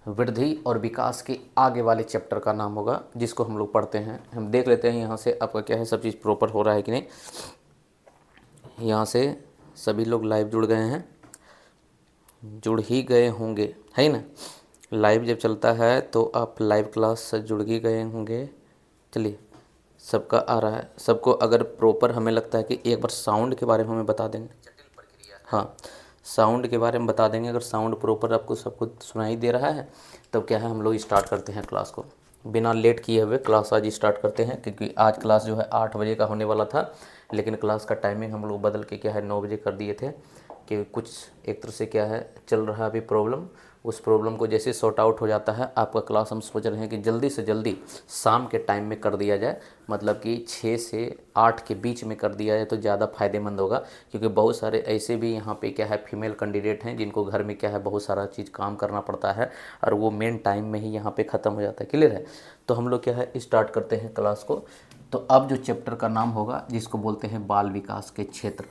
वृद्धि और विकास के आगे वाले चैप्टर का नाम होगा, जिसको हम लोग पढ़ते हैं। हम देख लेते हैं यहाँ से आपका क्या है, सब चीज़ प्रॉपर हो रहा है कि नहीं। यहाँ से सभी लोग लाइव जुड़ गए हैं, जुड़ ही गए होंगे, है ना। लाइव जब चलता है तो आप लाइव क्लास से जुड़ ही गए होंगे। चलिए, सबका आ रहा है सबको। अगर प्रॉपर हमें लगता है कि एक बार साउंड के बारे में हमें बता देंगे, हाँ साउंड के बारे में बता देंगे। अगर साउंड प्रॉपर आपको सबको सुनाई दे रहा है तब क्या है, हम लोग स्टार्ट करते हैं क्लास को। बिना लेट किए हुए क्लास आज स्टार्ट करते हैं, क्योंकि आज क्लास जो है 8 बजे का होने वाला था, लेकिन क्लास का टाइमिंग हम लोग बदल के क्या है 9 बजे कर दिए थे, कि कुछ एक तरह से क्या है चल रहा है अभी प्रॉब्लम। उस प्रॉब्लम को जैसे सॉर्ट आउट हो जाता है आपका क्लास, हम सोच रहे हैं कि जल्दी से जल्दी शाम के टाइम में कर दिया जाए, मतलब कि 6 से 8 के बीच में कर दिया जाए तो ज़्यादा फ़ायदेमंद होगा। क्योंकि बहुत सारे ऐसे भी यहाँ पे क्या है फीमेल कैंडिडेट हैं जिनको घर में क्या है बहुत सारा चीज़ काम करना पड़ता है, और वो मेन टाइम में ही यहाँ पे ख़त्म हो जाता है। क्लियर है। तो हम लोग क्या है स्टार्ट करते हैं क्लास को। तो अब जो चैप्टर का नाम होगा, जिसको बोलते हैं बाल विकास के क्षेत्र,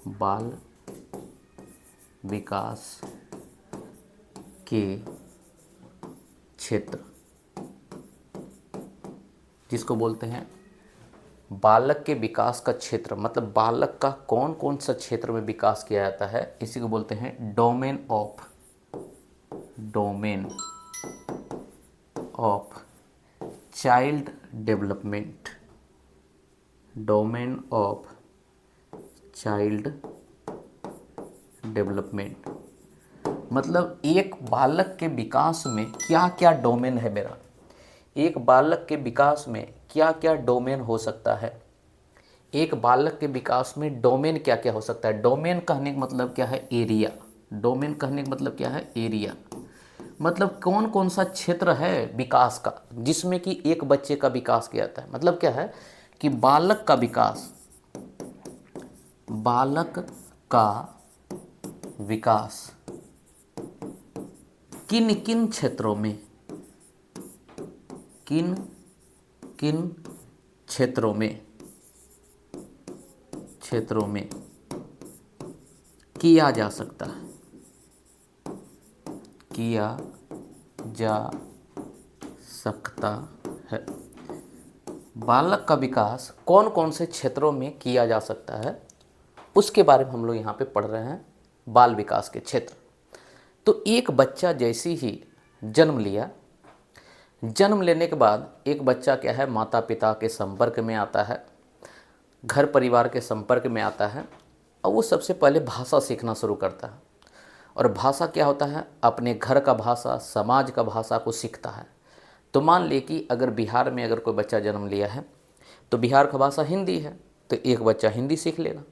बाल विकास के क्षेत्र, जिसको बोलते हैं बालक के विकास का क्षेत्र, मतलब बालक का कौन कौन सा क्षेत्र में विकास किया जाता है, इसी को बोलते हैं domain of child development, domain of child development. मतलब एक बालक के विकास में क्या क्या डोमेन है मेरा, एक बालक के विकास में क्या क्या डोमेन हो सकता है, एक बालक के विकास में डोमेन क्या क्या हो सकता है। डोमेन कहने का मतलब क्या है, एरिया। डोमेन कहने का मतलब क्या है, एरिया। मतलब कौन कौन सा क्षेत्र है विकास का जिसमें कि एक बच्चे का विकास किया जाता है। मतलब क्या है कि बालक का विकास, बालक का विकास किन किन क्षेत्रों में, किन किन क्षेत्रों में किया जा सकता है, किया जा सकता है। बालक का विकास कौन कौन से क्षेत्रों में किया जा सकता है, उसके बारे में हम लोग यहाँ पे पढ़ रहे हैं, बाल विकास के क्षेत्र। तो एक बच्चा जैसे ही जन्म लिया, जन्म लेने के बाद एक बच्चा क्या है माता पिता के संपर्क में आता है, घर परिवार के संपर्क में आता है, और वो सबसे पहले भाषा सीखना शुरू करता है। और भाषा क्या होता है, अपने घर का भाषा, समाज का भाषा को सीखता है। तो मान ले कि अगर बिहार में अगर कोई बच्चा जन्म लिया है तो बिहार का भाषा हिंदी है, तो एक बच्चा हिंदी सीख लेगा।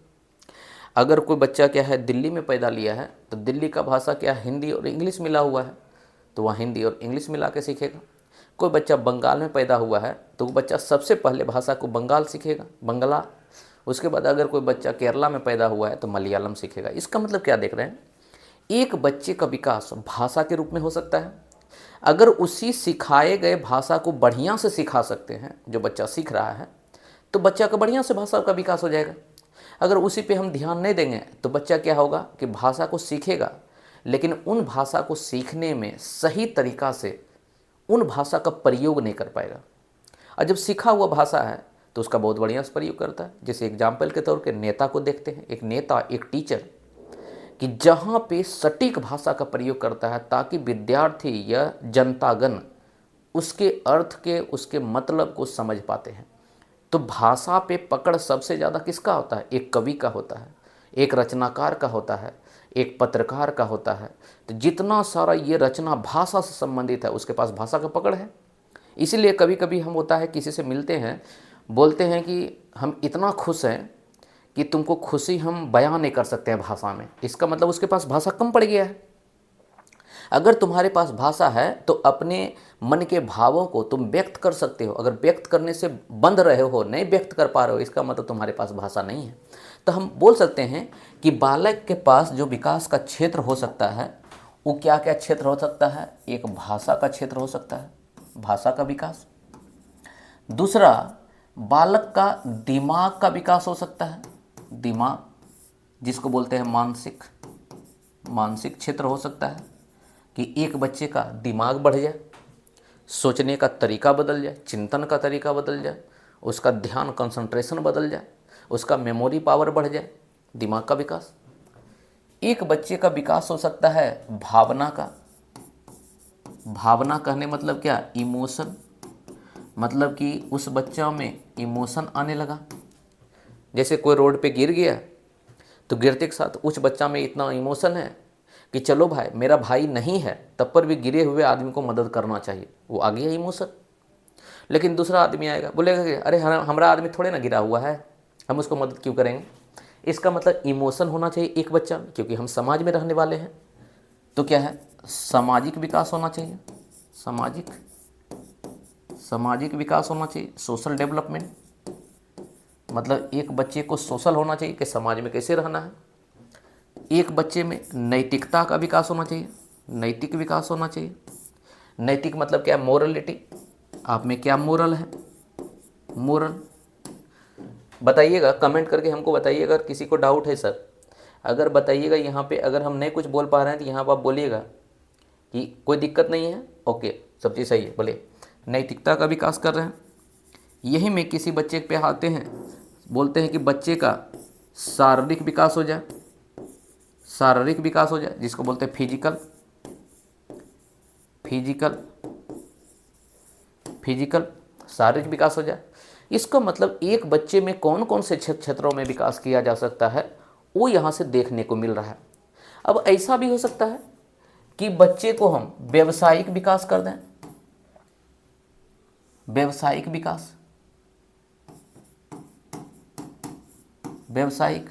अगर कोई बच्चा क्या है दिल्ली में पैदा लिया है तो दिल्ली का भाषा क्या है, हिंदी और इंग्लिश मिला हुआ है, तो वह हिंदी और इंग्लिश मिला के सीखेगा। कोई बच्चा बंगाल में पैदा हुआ है तो वो बच्चा सबसे पहले भाषा को बंगाल सीखेगा, बंगला। उसके बाद अगर कोई बच्चा केरला में पैदा हुआ है तो मलयालम सीखेगा। इसका मतलब क्या देख रहे हैं, एक बच्चे का विकास भाषा के रूप में हो सकता है। अगर उसी सिखाए गए भाषा को बढ़िया से सिखा सकते हैं, जो बच्चा सीख रहा है, तो बच्चा का बढ़िया से भाषा का विकास हो जाएगा। अगर उसी पे हम ध्यान नहीं देंगे तो बच्चा क्या होगा कि भाषा को सीखेगा, लेकिन उन भाषा को सीखने में सही तरीका से उन भाषा का प्रयोग नहीं कर पाएगा। और जब सीखा हुआ भाषा है तो उसका बहुत बढ़िया से प्रयोग करता है। जैसे एग्जाम्पल के तौर पे नेता को देखते हैं, एक नेता, एक टीचर, कि जहाँ पे सटीक भाषा का प्रयोग करता है ताकि विद्यार्थी या जनतागण उसके अर्थ के, उसके मतलब को समझ पाते हैं। तो भाषा पे पकड़ सबसे ज़्यादा किसका होता है, एक कवि का होता है, एक रचनाकार का होता है, एक पत्रकार का होता है। तो जितना सारा ये रचना भाषा से संबंधित है उसके पास भाषा का पकड़ है। इसीलिए कभी कभी हम होता है किसी से मिलते हैं, बोलते हैं कि हम इतना खुश हैं कि तुमको खुशी हम बयां नहीं कर सकते हैं भाषा में। इसका मतलब उसके पास भाषा कम पड़ गया है। अगर तुम्हारे पास भाषा है तो अपने मन के भावों को तुम व्यक्त कर सकते हो। अगर व्यक्त करने से बंद रहे हो, नहीं व्यक्त कर पा रहे हो, इसका मतलब तुम्हारे पास भाषा नहीं है। तो हम बोल सकते हैं कि बालक के पास जो विकास का क्षेत्र हो सकता है वो क्या क्या क्षेत्र हो सकता है। एक भाषा का क्षेत्र हो सकता है, भाषा का विकास। दूसरा, बालक का दिमाग का विकास हो सकता है, दिमाग जिसको बोलते हैं मानसिक क्षेत्र हो सकता है। कि एक बच्चे का दिमाग बढ़ जाए, सोचने का तरीका बदल जाए, चिंतन का तरीका बदल जाए, उसका ध्यान कंसंट्रेशन बदल जाए, उसका मेमोरी पावर बढ़ जाए, दिमाग का विकास। एक बच्चे का विकास हो सकता है भावना का। भावना कहने मतलब क्या, इमोशन, मतलब कि उस बच्चा में इमोशन आने लगा। जैसे कोई रोड पे गिर गया तो गिरते के साथ उस बच्चा में इतना इमोशन है कि चलो भाई, मेरा भाई नहीं है तब पर भी गिरे हुए आदमी को मदद करना चाहिए, वो आ गया इमोशन। लेकिन दूसरा आदमी आएगा, बोलेगा कि अरे हमारा आदमी थोड़े ना गिरा हुआ है, हम उसको मदद क्यों करेंगे। इसका मतलब इमोशन होना चाहिए एक बच्चा में, क्योंकि हम समाज में रहने वाले हैं। तो क्या है, सामाजिक विकास होना चाहिए, सामाजिक विकास होना चाहिए, सोशल डेवलपमेंट। मतलब एक बच्चे को सोशल होना चाहिए कि समाज में कैसे रहना है। एक बच्चे में नैतिकता का विकास होना चाहिए, नैतिक विकास होना चाहिए। नैतिक मतलब क्या, मोरलिटी, आप में क्या मोरल है, मोरल। बताइएगा, कमेंट करके हमको बताइएगा अगर किसी को डाउट है सर, अगर बताइएगा यहाँ पे, अगर हम नहीं कुछ बोल पा रहे हैं तो यहाँ पर आप बोलिएगा कि कोई दिक्कत नहीं है, ओके सब चीज़ सही है। बोले नैतिकता का विकास कर रहे हैं। यही में किसी बच्चे पे आते हैं, बोलते हैं कि बच्चे का शारीरिक विकास हो जाए, शारीरिक विकास हो जाए, जिसको बोलते हैं फिजिकल शारीरिक विकास हो जाए। इसका मतलब एक बच्चे में कौन कौन से क्षेत्रों में विकास किया जा सकता है वो यहाँ से देखने को मिल रहा है। अब ऐसा भी हो सकता है कि बच्चे को हम व्यावसायिक विकास कर दें, व्यावसायिक विकास, व्यावसायिक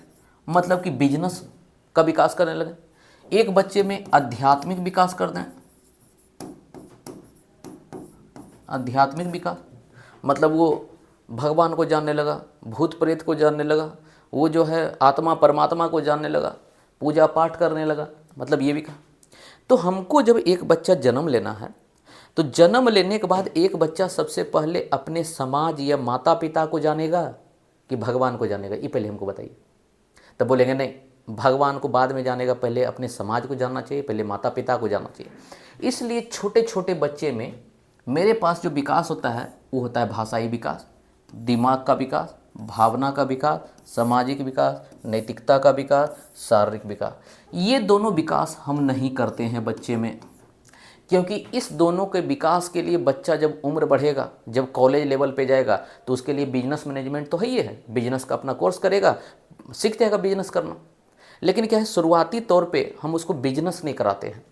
मतलब कि बिजनेस का विकास करने लगे। एक बच्चे में आध्यात्मिक विकास कर दें, आध्यात्मिक विकास मतलब वो भगवान को जानने लगा, भूत प्रेत को जानने लगा, वो जो है आत्मा परमात्मा को जानने लगा, पूजा पाठ करने लगा, मतलब ये भी कहा। तो हमको जब एक बच्चा जन्म लेना है तो जन्म लेने के बाद एक बच्चा सबसे पहले अपने समाज या माता पिता को जानेगा कि भगवान को जानेगा, ये पहले हमको बताइए। तब बोलेंगे नहीं, भगवान को बाद में जानेगा, पहले अपने समाज को जानना चाहिए, पहले माता पिता को जानना चाहिए। इसलिए छोटे छोटे बच्चे में मेरे पास जो विकास होता है वो होता है भाषाई विकास, दिमाग का विकास, भावना का विकास, सामाजिक विकास, नैतिकता का विकास, शारीरिक विकास। ये दोनों विकास हम नहीं करते हैं बच्चे में, क्योंकि इस दोनों के विकास के लिए बच्चा जब उम्र बढ़ेगा, जब कॉलेज लेवल पे जाएगा तो उसके लिए बिजनेस मैनेजमेंट तो है ही है, बिजनेस का अपना कोर्स करेगा, सीख जाएगा बिजनेस करना। लेकिन क्या है, शुरुआती तौर पे हम उसको बिजनेस नहीं कराते हैं,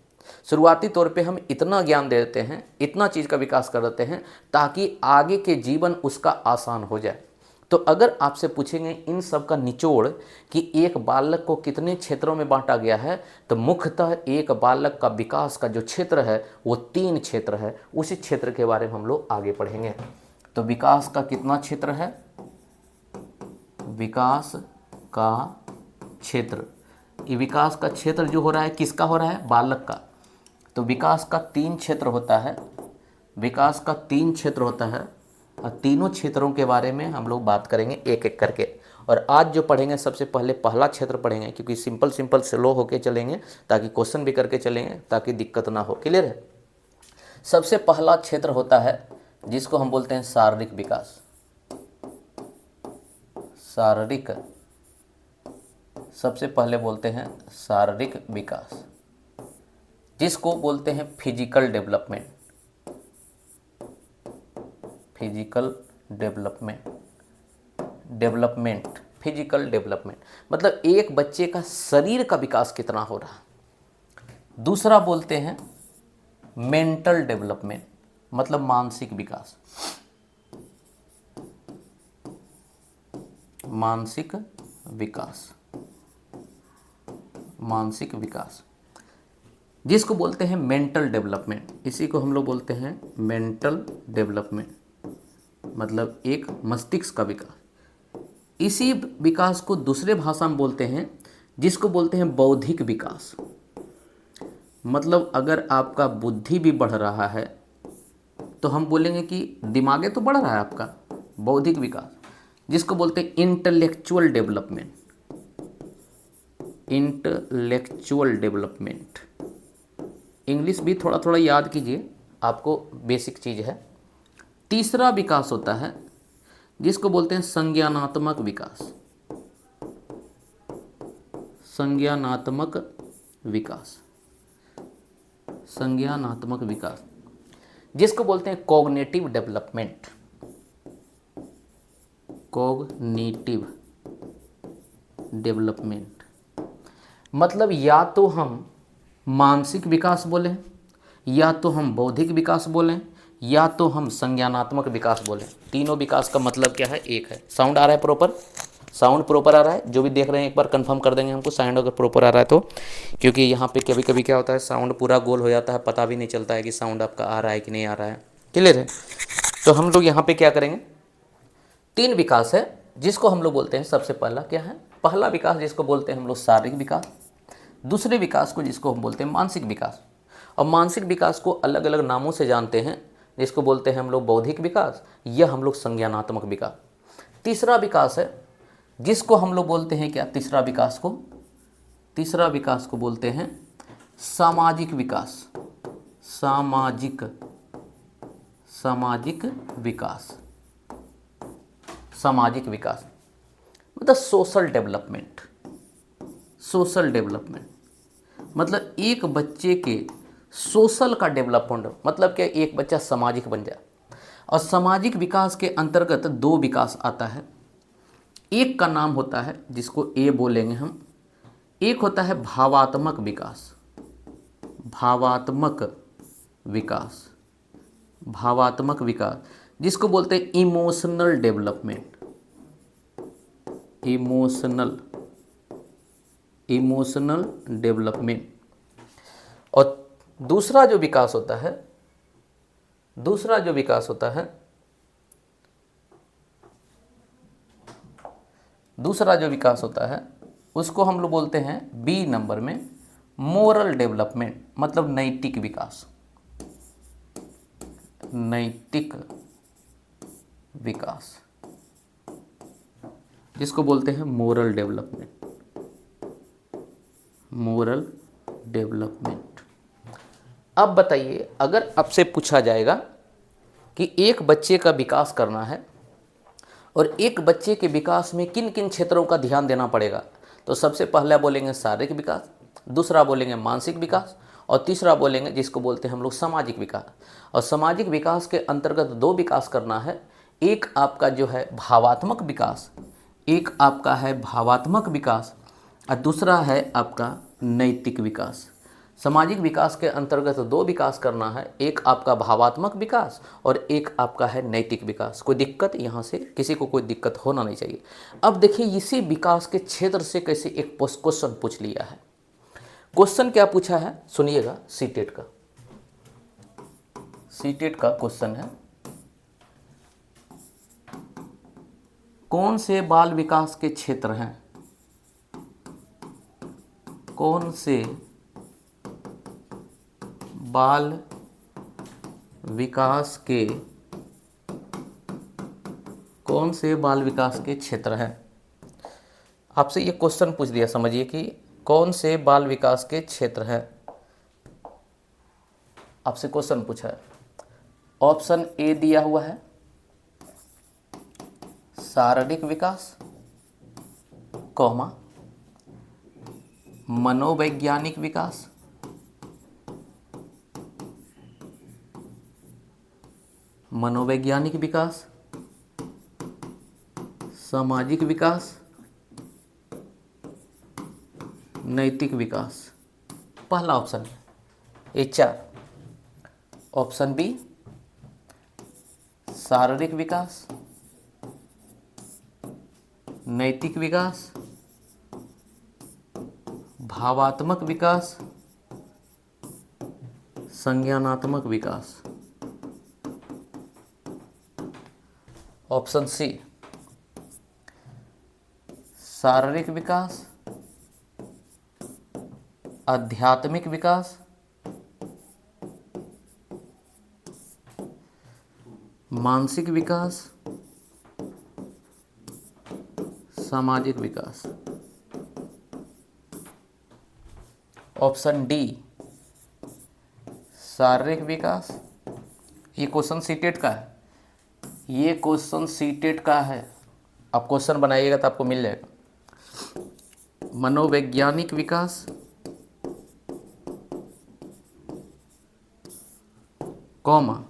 शुरुआती तौर पे हम इतना ज्ञान दे देते हैं, इतना चीज़ का विकास कर देते हैं ताकि आगे के जीवन उसका आसान हो जाए। तो अगर आपसे पूछेंगे इन सब का निचोड़ कि एक बालक को कितने क्षेत्रों में बांटा गया है, तो मुख्यतः एक बालक का विकास का जो क्षेत्र है वो 3 क्षेत्र है। उसी क्षेत्र के बारे में हम लोग आगे पढ़ेंगे। तो विकास का कितना क्षेत्र है, विकास का क्षेत्र, ये विकास का क्षेत्र जो हो रहा है किसका हो रहा है, बालक का। तो विकास का 3 क्षेत्र होता है, विकास का 3 क्षेत्र होता है और तीनों क्षेत्रों के बारे में हम लोग बात करेंगे एक एक करके। और आज जो पढ़ेंगे सबसे पहले पहला क्षेत्र पढ़ेंगे, क्योंकि सिंपल स्लो होके चलेंगे ताकि क्वेश्चन भी करके चलेंगे, ताकि दिक्कत ना हो। क्लियर है। सबसे पहला क्षेत्र होता है जिसको हम बोलते हैं शारीरिक विकास, शारीरिक, सबसे पहले बोलते हैं शारीरिक विकास, जिसको बोलते हैं physical development, physical development, physical development मतलब एक बच्चे का शरीर का विकास कितना हो रहा है। दूसरा बोलते हैं मेंटल डेवलपमेंट, मतलब मानसिक विकास, मानसिक विकास, मानसिक विकास, जिसको बोलते हैं मेंटल डेवलपमेंट। इसी को हम लोग बोलते हैं मेंटल डेवलपमेंट, मतलब एक मस्तिष्क का विकास। इसी विकास को दूसरे भाषा में बोलते हैं, जिसको बोलते हैं बौद्धिक विकास। मतलब अगर आपका बुद्धि भी बढ़ रहा है तो हम बोलेंगे कि दिमागे तो बढ़ रहा है आपका, बौद्धिक विकास, जिसको बोलते हैं intellectual development, intellectual development, English भी थोड़ा थोड़ा याद कीजिए, आपको बेसिक चीज़ है। तीसरा विकास होता है जिसको बोलते हैं संज्ञानात्मक विकास। संज्ञानात्मक विकास, संज्ञानात्मक विकास जिसको बोलते हैं कॉग्निटिव डेवलपमेंट। कॉग्निटिव डेवलपमेंट मतलब या तो हम मानसिक विकास बोलें, या तो हम बौद्धिक विकास बोलें, या तो हम संज्ञानात्मक विकास बोलें। तीनों विकास का मतलब क्या है, एक है। साउंड आ रहा है प्रॉपर? साउंड प्रॉपर आ रहा है? जो भी देख रहे हैं एक बार कंफर्म कर देंगे हमको साउंड अगर प्रॉपर आ रहा है तो, क्योंकि यहाँ पे कभी कभी क्या होता है साउंड पूरा गोल हो जाता है, पता भी नहीं चलता है कि साउंड आपका आ रहा है कि नहीं आ रहा है। क्लियर है? तो हम लोग यहाँ पे क्या करेंगे, तीन विकास है जिसको हम लोग बोलते हैं, सबसे पहला क्या है, पहला विकास जिसको बोलते हैं हम लोग शारीरिक विकास, दूसरे विकास को जिसको हम बोलते हैं मानसिक विकास, और मानसिक विकास को अलग अलग नामों से जानते हैं, जिसको बोलते हैं हम लोग बौद्धिक विकास या हम लोग संज्ञानात्मक विकास। तीसरा विकास है जिसको हम लोग बोलते हैं क्या, तीसरा विकास को बोलते हैं सामाजिक विकास। सामाजिक विकास, सामाजिक विकास मतलब सोशल डेवलपमेंट। सोशल डेवलपमेंट मतलब एक बच्चे के सोशल का डेवलपमेंट, मतलब क्या, एक बच्चा सामाजिक बन जाए। और सामाजिक विकास के अंतर्गत दो विकास आता है। एक का नाम होता है जिसको ए बोलेंगे हम, एक होता है भावात्मक विकास। भावात्मक विकास, भावात्मक विकास जिसको बोलते हैं इमोशनल डेवलपमेंट। Emotional development. और दूसरा जो विकास होता है, उसको हम लोग बोलते हैं बी नंबर में मोरल डेवलपमेंट, मतलब नैतिक विकास। नैतिक विकास जिसको बोलते हैं मोरल डेवलपमेंट। Moral development. अब बताइए, अगर आपसे पूछा जाएगा कि एक बच्चे का विकास करना है और एक बच्चे के विकास में किन किन क्षेत्रों का ध्यान देना पड़ेगा, तो सबसे पहला बोलेंगे शारीरिक विकास, दूसरा बोलेंगे मानसिक विकास, और तीसरा बोलेंगे जिसको बोलते हैं हम लोग सामाजिक विकास। और सामाजिक विकास के अंतर्गत दो विकास करना है, एक आपका जो है भावात्मक विकास, और दूसरा है आपका नैतिक विकास। सामाजिक विकास के अंतर्गत दो विकास करना है, एक आपका भावात्मक विकास और एक आपका है नैतिक विकास। कोई दिक्कत यहाँ से, किसी को कोई दिक्कत होना नहीं चाहिए। अब देखिए इसी विकास के क्षेत्र से कैसे एक क्वेश्चन पूछ लिया है। क्वेश्चन क्या पूछा है सुनिएगा, सीटेट का क्वेश्चन है, कौन से बाल विकास के क्षेत्र हैं, कौन से बाल विकास के क्षेत्र हैं। आपसे ये क्वेश्चन पूछ दिया, समझिए कि कौन से बाल विकास के क्षेत्र हैं, आपसे क्वेश्चन पूछा है। ऑप्शन ए दिया हुआ है शारीरिक विकास, कॉमा मनोवैज्ञानिक विकास, सामाजिक विकास, नैतिक विकास। पहला ऑप्शन है ये चार। ऑप्शन बी शारीरिक विकास, नैतिक विकास, भावात्मक विकास, संज्ञानात्मक विकास। ऑप्शन सी शारीरिक विकास, आध्यात्मिक विकास, मानसिक विकास, सामाजिक विकास। ऑप्शन डी शारीरिक विकास, ये क्वेश्चन सीटेट का है, ये क्वेश्चन सीटेट का है। आप क्वेश्चन बनाइएगा तो आपको मिल जाएगा। मनोवैज्ञानिक विकास, कॉमा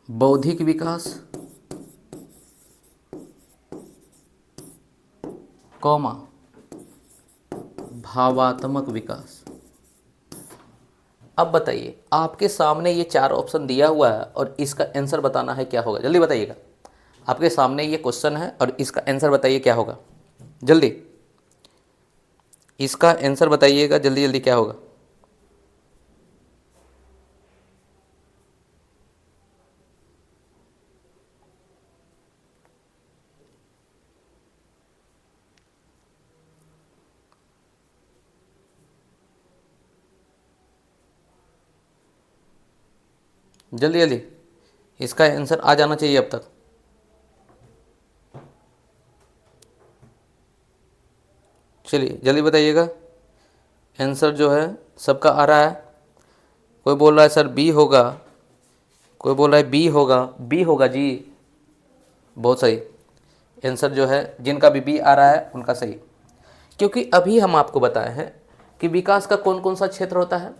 बौद्धिक विकास, कॉमा भावात्मक विकास। अब बताइए, आपके सामने ये 4 ऑप्शन दिया हुआ है और इसका आंसर बताना है क्या होगा। जल्दी बताइएगा, आपके सामने ये क्वेश्चन है और इसका आंसर बताइए क्या होगा। जल्दी इसका आंसर बताइएगा, जल्दी जल्दी क्या होगा। जल्दी जल्दी इसका आंसर आ जाना चाहिए अब तक। चलिए जल्दी बताइएगा, आंसर जो है सबका आ रहा है। कोई बोल रहा है सर बी होगा, कोई बोल रहा है बी होगा, बी होगा जी, बहुत सही। आंसर जो है जिनका भी बी आ रहा है उनका सही, क्योंकि अभी हम आपको बताए हैं कि विकास का कौन कौन सा क्षेत्र होता है।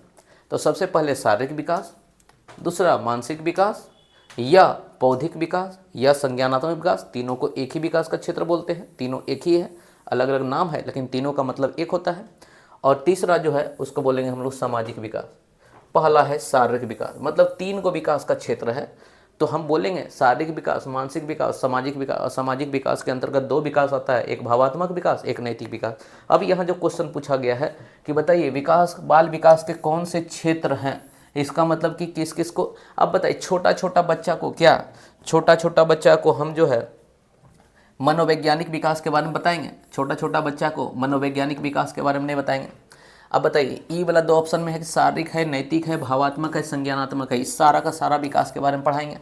तो सबसे पहले शारीरिक विकास, दूसरा मानसिक विकास या बौद्धिक विकास या संज्ञानात्मक विकास, तीनों को एक ही विकास का क्षेत्र बोलते हैं। तीनों एक ही है, अलग अलग नाम है लेकिन तीनों का मतलब एक होता है। और तीसरा जो है उसको बोलेंगे हम लोग सामाजिक विकास। पहला है शारीरिक विकास, मतलब 3 को विकास का क्षेत्र है, तो हम बोलेंगे शारीरिक विकास, मानसिक विकास, सामाजिक विकास। और सामाजिक विकास के अंतर्गत 2 विकास आता है, एक भावात्मक विकास, एक नैतिक विकास। अब यहाँ जो क्वेश्चन पूछा गया है कि बताइए विकास, बाल विकास के कौन से क्षेत्र हैं, इसका मतलब कि किस किस को। अब बताइए छोटा छोटा बच्चा को, क्या छोटा छोटा बच्चा को हम जो है मनोवैज्ञानिक विकास के बारे में बताएंगे, छोटा छोटा बच्चा को मनोवैज्ञानिक विकास के बारे में नहीं बताएंगे। अब बताइए ई वाला 2 ऑप्शन में है कि शारीरिक है, नैतिक है, भावात्मक है, संज्ञानात्मक है, इस सारा का सारा विकास के बारे में पढ़ाएंगे।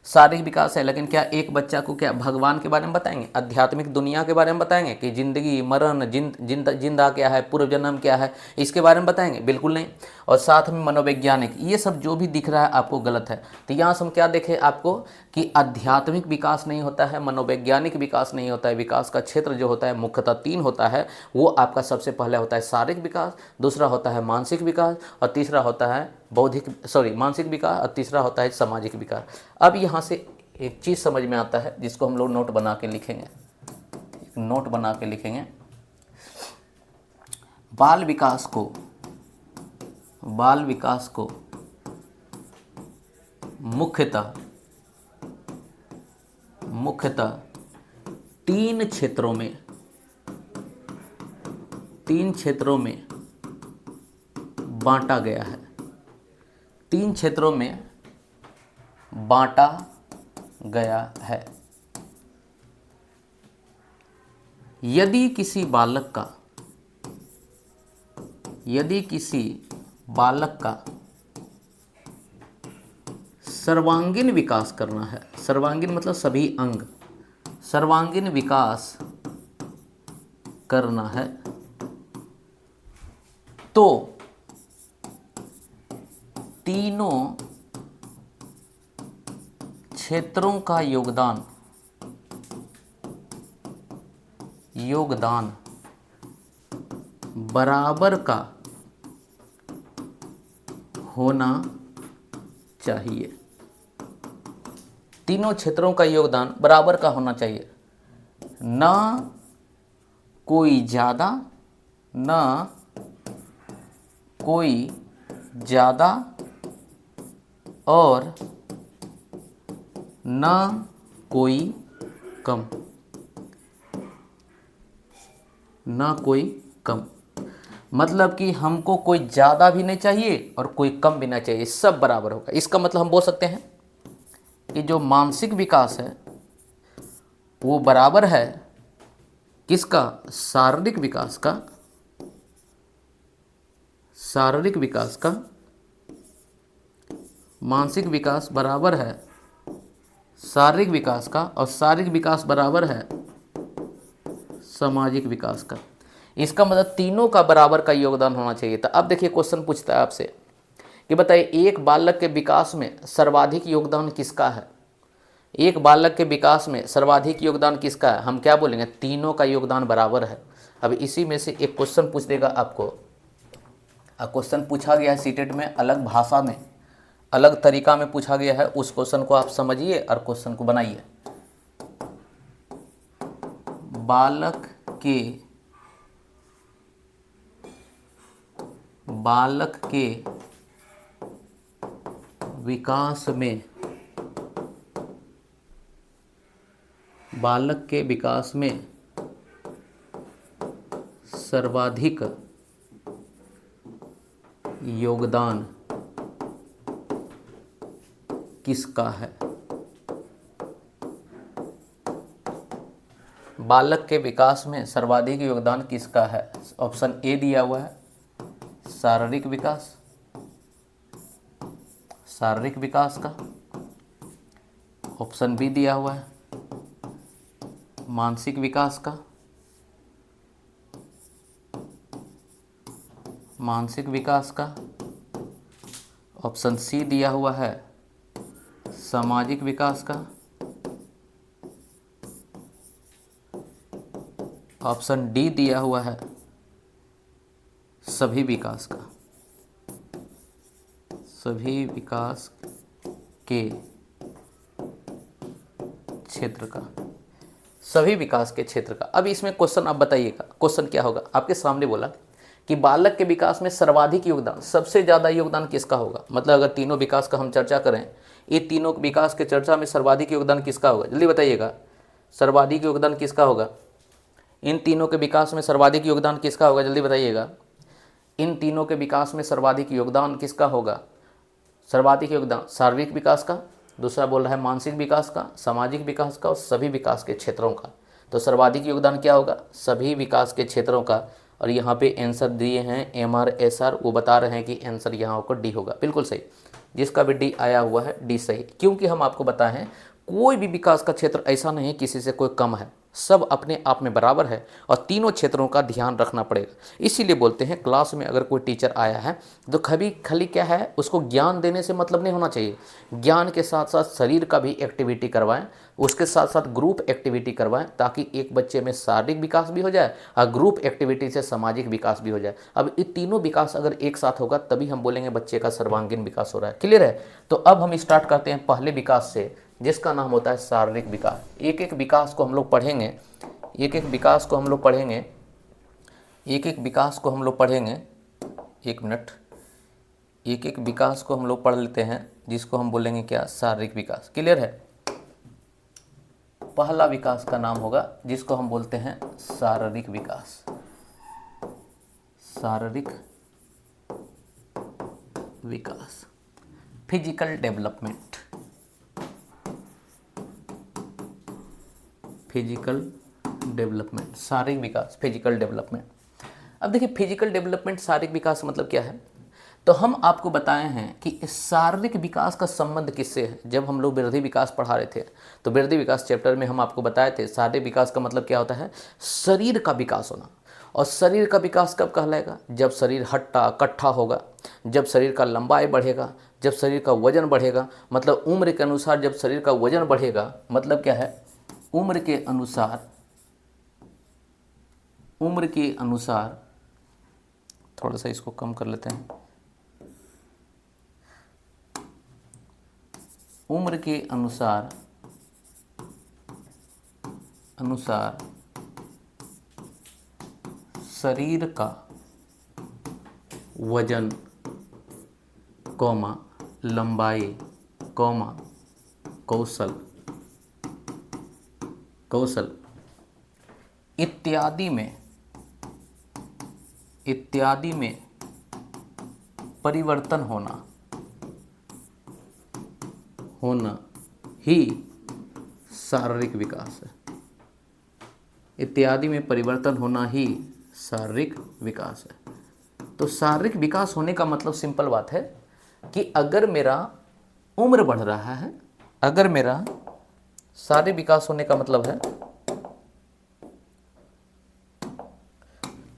शारीरिक विकास है, लेकिन क्या एक बच्चा को क्या भगवान के बारे में बताएंगे, आध्यात्मिक दुनिया के बारे में बताएंगे कि जिंदगी मरण, जिंदा क्या है, पूर्व जन्म क्या है, इसके बारे में बताएंगे? बिल्कुल नहीं। और साथ में मनोवैज्ञानिक, ये सब जो भी दिख रहा है आपको गलत है। तो यहाँ से हम क्या देखें आपको कि आध्यात्मिक विकास नहीं होता है, मनोवैज्ञानिक विकास नहीं होता है। विकास का क्षेत्र जो होता है मुख्यतः 3 होता है। वो आपका सबसे पहले होता है शारीरिक विकास, दूसरा होता है मानसिक विकास और तीसरा होता है मानसिक विकास और तीसरा होता है सामाजिक विकास। अब यहाँ से एक चीज़ समझ में आता है जिसको हम लोग नोट बना के लिखेंगे, एक नोट बना के लिखेंगे। बाल विकास को मुख्यतः 3 क्षेत्रों में बांटा गया है। 3 क्षेत्रों में बांटा गया है। यदि किसी बालक का सर्वांगीण विकास करना है, सर्वांगीण मतलब सभी अंग, सर्वांगीण विकास करना है, तो तीनों क्षेत्रों का योगदान बराबर का होना चाहिए। तीनों क्षेत्रों का योगदान बराबर का होना चाहिए, ना कोई ज़्यादा ना कोई ज़्यादा और ना कोई कम, ना कोई कम। मतलब कि हमको कोई ज़्यादा भी नहीं चाहिए और कोई कम भी नहीं चाहिए, सब बराबर होगा। इसका मतलब हम बोल सकते हैं कि जो मानसिक विकास है वो बराबर है किसका, शारीरिक विकास का, शारीरिक विकास का। मानसिक विकास बराबर है शारीरिक विकास का और शारीरिक विकास बराबर है सामाजिक विकास का। इसका मतलब तीनों का बराबर का योगदान होना चाहिए था। अब देखिए क्वेश्चन पूछता है आपसे कि बताइए एक बालक के विकास में सर्वाधिक योगदान किसका है। एक बालक के विकास में सर्वाधिक योगदान किसका है, हम क्या बोलेंगे, तीनों का योगदान बराबर है। अब इसी में से एक क्वेश्चन पूछ देगा आपको। क्वेश्चन पूछा गया है सीटेट में, अलग भाषा में, अलग तरीका में पूछा गया है। उस क्वेश्चन को आप समझिए और क्वेश्चन को बनाइए। बालक के विकास में सर्वाधिक योगदान किसका है। बालक के विकास में सर्वाधिक योगदान किसका है। ऑप्शन ए दिया हुआ है शारीरिक विकास का। ऑप्शन बी दिया हुआ है मानसिक विकास का। ऑप्शन सी दिया हुआ है सामाजिक विकास का। ऑप्शन डी दिया हुआ है सभी विकास के क्षेत्र का। अब इसमें क्वेश्चन आप बताइएगा, क्वेश्चन क्या होगा। आपके सामने बोला कि बालक के विकास में सर्वाधिक योगदान, सबसे ज़्यादा योगदान किसका होगा। मतलब अगर तीनों विकास का हम चर्चा करें, ये तीनों विकास के चर्चा में सर्वाधिक योगदान किसका होगा, जल्दी बताइएगा। सर्वाधिक योगदान किसका होगा, इन तीनों के विकास में सर्वाधिक योगदान किसका होगा, जल्दी बताइएगा। इन तीनों के विकास में सर्वाधिक योगदान किसका होगा। सर्वाधिक योगदान शारीरिक विकास का, दूसरा बोल रहा है मानसिक विकास का, सामाजिक विकास का और सभी विकास के क्षेत्रों का। तो सर्वाधिक योगदान क्या होगा, सभी विकास के क्षेत्रों का। और यहाँ पे आंसर दिए हैं MRSR, वो बता रहे हैं कि आंसर यहाँ होकर डी होगा। बिल्कुल सही, जिसका भी डी आया हुआ है डी सही। क्योंकि हम आपको बताएं कोई भी विकास का क्षेत्र ऐसा नहीं किसी से कोई कम है, सब अपने आप में बराबर है और तीनों क्षेत्रों का ध्यान रखना पड़ेगा। इसीलिए बोलते हैं क्लास में अगर कोई टीचर आया है तो खाली क्या है, उसको ज्ञान देने से मतलब नहीं होना चाहिए। ज्ञान के साथ साथ शरीर का भी एक्टिविटी करवाएं, उसके साथ साथ ग्रुप एक्टिविटी करवाएं, ताकि एक बच्चे में शारीरिक विकास भी हो जाए और ग्रुप एक्टिविटी से सामाजिक विकास भी हो जाए। अब ये तीनों विकास अगर एक साथ होगा तभी हम बोलेंगे बच्चे का सर्वांगीण विकास हो रहा है। क्लियर है। तो अब हम स्टार्ट करते हैं पहले विकास से, जिसका नाम होता है शारीरिक विकास। एक एक विकास को हम लोग पढ़ेंगे, एक मिनट, एक एक विकास को हम लोग पढ़ लेते हैं, जिसको हम बोलेंगे क्या, शारीरिक विकास। क्लियर है। पहला विकास का नाम होगा जिसको हम बोलते हैं शारीरिक विकास। Physical development. शारीरिक विकास, फिजिकल डेवलपमेंट। अब देखिए फिजिकल डेवलपमेंट, शारीरिक विकास मतलब क्या है। तो हम आपको बताए हैं कि शारीरिक विकास का संबंध किससे है। जब हम लोग वृद्धि विकास पढ़ा रहे थे तो वृद्धि विकास चैप्टर में हम आपको बताए थे शारीरिक विकास का मतलब क्या होता है, शरीर का विकास होना। और शरीर का विकास कब कहलाएगा, जब शरीर हट्टा कट्ठा होगा, जब शरीर का लंबाई बढ़ेगा, जब शरीर का वजन बढ़ेगा। मतलब उम्र के अनुसार जब शरीर का वजन बढ़ेगा, मतलब क्या है, उम्र के अनुसार थोड़ा सा इसको कम कर लेते हैं। उम्र के अनुसार शरीर का वजन, लंबाई, कौशल इत्यादि में परिवर्तन होना ही शारीरिक विकास है। इत्यादि में परिवर्तन होना ही शारीरिक विकास है। तो शारीरिक विकास होने का मतलब सिंपल बात है कि अगर मेरा उम्र बढ़ रहा है, अगर मेरा शारीरिक विकास होने का मतलब है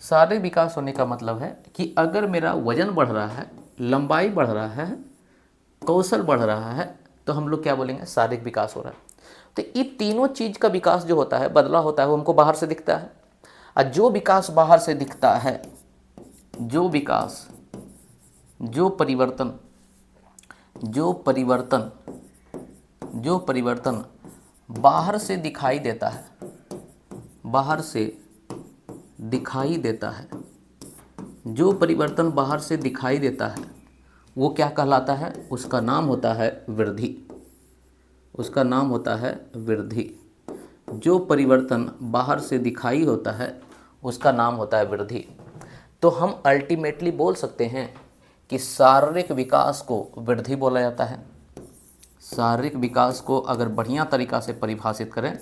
शारीरिक विकास होने का मतलब है कि अगर मेरा वजन बढ़ रहा है, लंबाई बढ़ रहा है, कौशल बढ़ रहा है, तो हम लोग क्या बोलेंगे, शारीरिक विकास हो रहा है। तो ये तीनों चीज़ का विकास जो होता है, बदलाव होता है, वो हमको बाहर से दिखता है। और जो विकास बाहर से दिखता है, जो विकास, जो परिवर्तन, जो परिवर्तन, जो परिवर्तन बाहर से दिखाई देता है, बाहर से दिखाई देता है, जो परिवर्तन बाहर से दिखाई देता है वो क्या कहलाता है, उसका नाम होता है वृद्धि, उसका नाम होता है वृद्धि। जो परिवर्तन बाहर से दिखाई होता है उसका नाम होता है वृद्धि। तो हम अल्टीमेटली बोल सकते हैं कि शारीरिक विकास को वृद्धि बोला जाता है। शारीरिक विकास को अगर बढ़िया तरीक़ा से परिभाषित करें,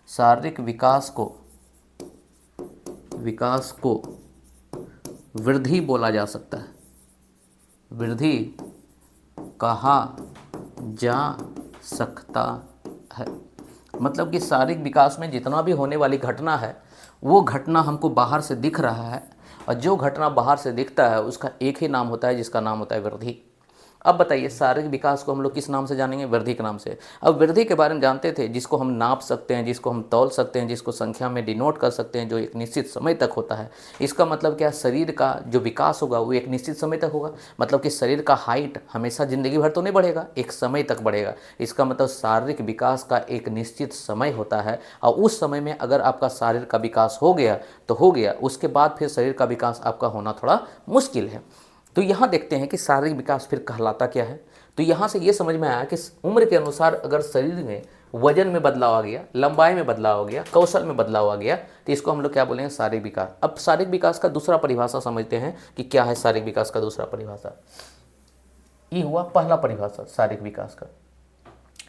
शारीरिक विकास को वृद्धि बोला जा सकता है, वृद्धि कहा जा सकता है। मतलब कि शारीरिक विकास में जितना भी होने वाली घटना है वो घटना हमको बाहर से दिख रहा है, और जो घटना बाहर से दिखता है उसका एक ही नाम होता है, जिसका नाम होता है वृद्धि। अब बताइए शारीरिक विकास को हम लोग किस नाम से जानेंगे, वृद्धि के नाम से। अब वृद्धि के बारे में जानते थे, जिसको हम नाप सकते हैं, जिसको हम तौल सकते हैं, जिसको संख्या में डिनोट कर सकते हैं, जो एक निश्चित समय तक होता है। इसका मतलब क्या, शरीर का जो विकास होगा वो एक निश्चित समय तक होगा। मतलब कि शरीर का हाइट हमेशा ज़िंदगी भर तो नहीं बढ़ेगा, एक समय तक बढ़ेगा। इसका मतलब शारीरिक विकास का एक निश्चित समय होता है, और उस समय में अगर आपका शारीर का विकास हो गया तो हो गया, उसके बाद फिर शरीर का विकास आपका होना थोड़ा मुश्किल है। तो यहाँ देखते हैं कि शारीरिक विकास फिर कहलाता क्या है। तो यहाँ से ये समझ में आया कि उम्र के अनुसार अगर शरीर में वजन में बदलाव आ गया, लंबाई में बदलाव आ गया, कौशल में बदलाव आ गया, तो इसको हम लोग क्या बोलेंगे, शारीरिक विकास। अब शारीरिक विकास का दूसरा परिभाषा समझते हैं कि क्या है शारीरिक विकास का दूसरा परिभाषा। ये हुआ पहला परिभाषा शारीरिक विकास का,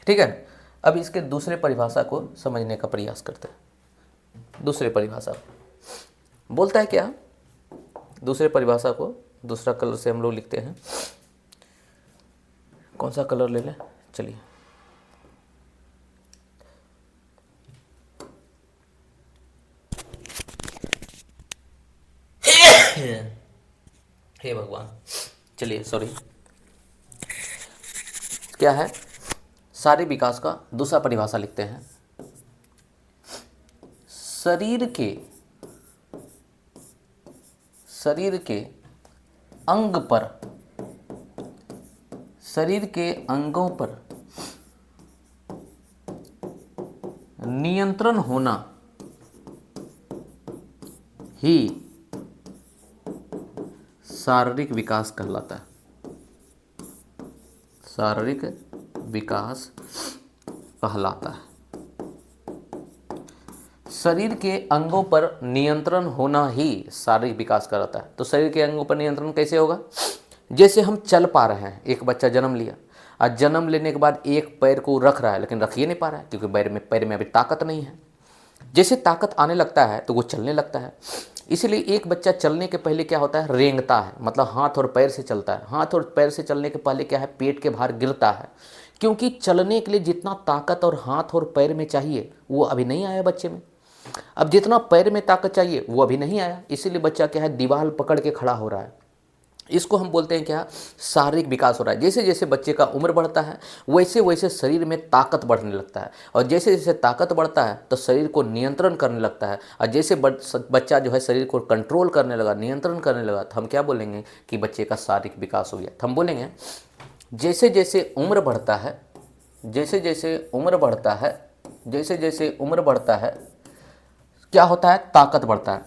ठीक है। अब इसके दूसरे परिभाषा को समझने का प्रयास करते हैं। दूसरे परिभाषा बोलता है क्या, दूसरे परिभाषा को दूसरा कलर से हम लोग लिखते हैं। कौन सा कलर ले लें, चलिए हे भगवान, चलिए सॉरी। क्या है, शारीरिक विकास का दूसरा परिभाषा लिखते हैं। शरीर के अंग पर, शरीर के अंगों पर नियंत्रण होना ही शारीरिक विकास कहलाता है। शारीरिक विकास कहलाता है। शरीर के अंगों पर नियंत्रण होना ही शारीरिक विकास कहलाता है। तो शरीर के अंगों पर नियंत्रण कैसे होगा, जैसे हम चल पा रहे हैं, एक बच्चा जन्म लिया और जन्म लेने के बाद एक पैर को रख रहा है, लेकिन रख ही नहीं पा रहा है क्योंकि पैर में अभी ताकत नहीं है। जैसे ताकत आने लगता है तो वो चलने लगता है। इसीलिए एक बच्चा चलने के पहले क्या होता है, रेंगता है, मतलब हाथ और पैर से चलता है। हाथ और पैर से चलने के पहले क्या है, पेट के भार गिरता है, क्योंकि चलने के लिए जितना ताकत और हाथ और पैर में चाहिए वो अभी नहीं आया बच्चे में। अब जितना पैर में ताकत चाहिए वो अभी नहीं आया, इसीलिए बच्चा क्या है, दीवार पकड़ के खड़ा हो रहा है। इसको हम बोलते हैं क्या, शारीरिक विकास हो रहा है। जैसे जैसे बच्चे का उम्र बढ़ता है वैसे वैसे शरीर में ताकत बढ़ने लगता है, और जैसे जैसे ताकत बढ़ता है तो शरीर को नियंत्रण करने लगता है। और जैसे बच्चा जो है शरीर को कंट्रोल करने लगा, नियंत्रण करने लगा, तो हम क्या बोलेंगे कि बच्चे का शारीरिक विकास हो गया। तो हम बोलेंगे जैसे जैसे उम्र बढ़ता है, जैसे जैसे उम्र बढ़ता है, जैसे जैसे उम्र बढ़ता है क्या होता है, ताकत बढ़ता है,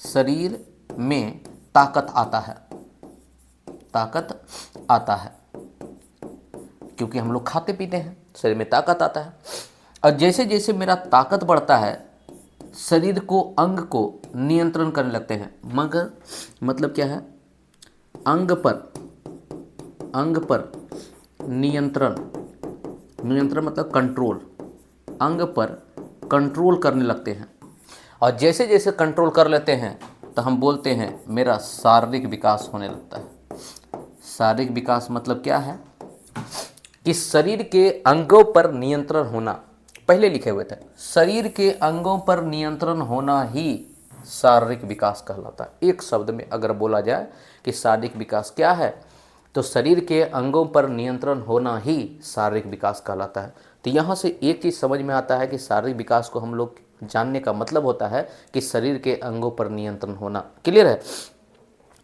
शरीर में ताकत आता है, ताकत आता है, क्योंकि हम लोग खाते पीते हैं, शरीर में ताकत आता है। और जैसे जैसे मेरा ताकत बढ़ता है शरीर को, अंग को नियंत्रण करने लगते हैं। मगर मतलब क्या है, अंग पर नियंत्रण, नियंत्रण मतलब कंट्रोल, अंग पर कंट्रोल करने लगते हैं। और जैसे जैसे कंट्रोल कर लेते हैं तो हम बोलते हैं मेरा शारीरिक विकास होने लगता है। शारीरिक विकास मतलब क्या है कि शरीर के अंगों पर नियंत्रण होना, पहले लिखे हुए थे, शरीर के अंगों पर नियंत्रण होना ही शारीरिक विकास कहलाता है। एक शब्द में अगर बोला जाए कि शारीरिक विकास क्या है, तो शरीर के अंगों पर नियंत्रण होना ही शारीरिक विकास कहलाता है। तो यहाँ से एक चीज़ समझ में आता है कि शारीरिक विकास को हम लोग जानने का मतलब होता है कि शरीर के अंगों पर नियंत्रण होना। क्लियर है?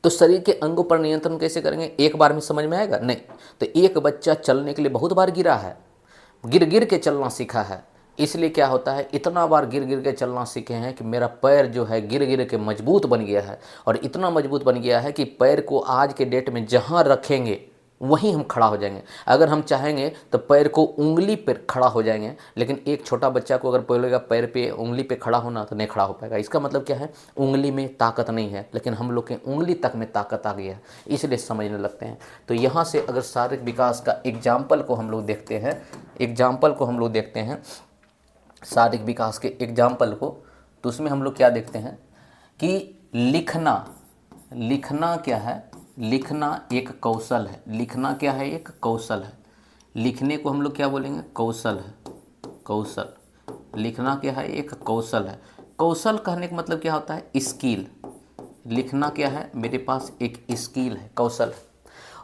तो शरीर के अंगों पर नियंत्रण कैसे करेंगे? एक बार में समझ में आएगा नहीं। तो एक बच्चा चलने के लिए बहुत बार गिरा है, गिर गिर के चलना सीखा है, इसलिए क्या होता है, इतना बार गिर गिर के चलना सीखे हैं कि मेरा पैर जो है गिर गिर के मजबूत बन गया है, और इतना मजबूत बन गया है कि पैर को आज के डेट में जहाँ रखेंगे वहीं हम खड़ा हो जाएंगे। अगर हम चाहेंगे तो पैर को उंगली पर खड़ा हो जाएंगे, लेकिन एक छोटा बच्चा को अगर बोलेगा पैर पे उंगली पे खड़ा होना, तो नहीं खड़ा हो पाएगा। इसका मतलब क्या है, उंगली में ताकत नहीं है, लेकिन हम लोग के उंगली तक में ताकत आ गई है, इसलिए समझने लगते हैं। तो यहाँ से अगर शारीरिक विकास का एग्जाम्पल को हम लोग देखते हैं, शारीरिक विकास के एग्जाम्पल को, तो उसमें हम लोग क्या देखते हैं कि लिखना क्या है, लिखना एक कौशल है। लिखना क्या है, एक कौशल है। लिखने को हम लोग क्या बोलेंगे, कौशल है। कौशल, लिखना क्या है, एक कौशल है। कौशल कहने का मतलब क्या होता है, स्किल। लिखना क्या है, मेरे पास एक स्किल है, कौशल है।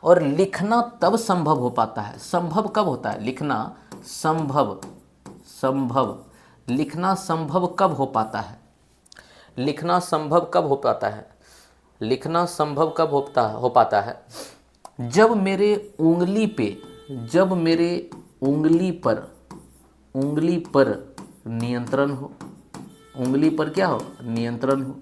और लिखना तब संभव हो पाता है, संभव कब होता है, लिखना संभव लिखना संभव कब हो पाता है, लिखना संभव कब हो पाता है, लिखना संभव कब हो पाता है, जब मेरे उंगली पर नियंत्रण हो। उंगली पर क्या हो, नियंत्रण हो।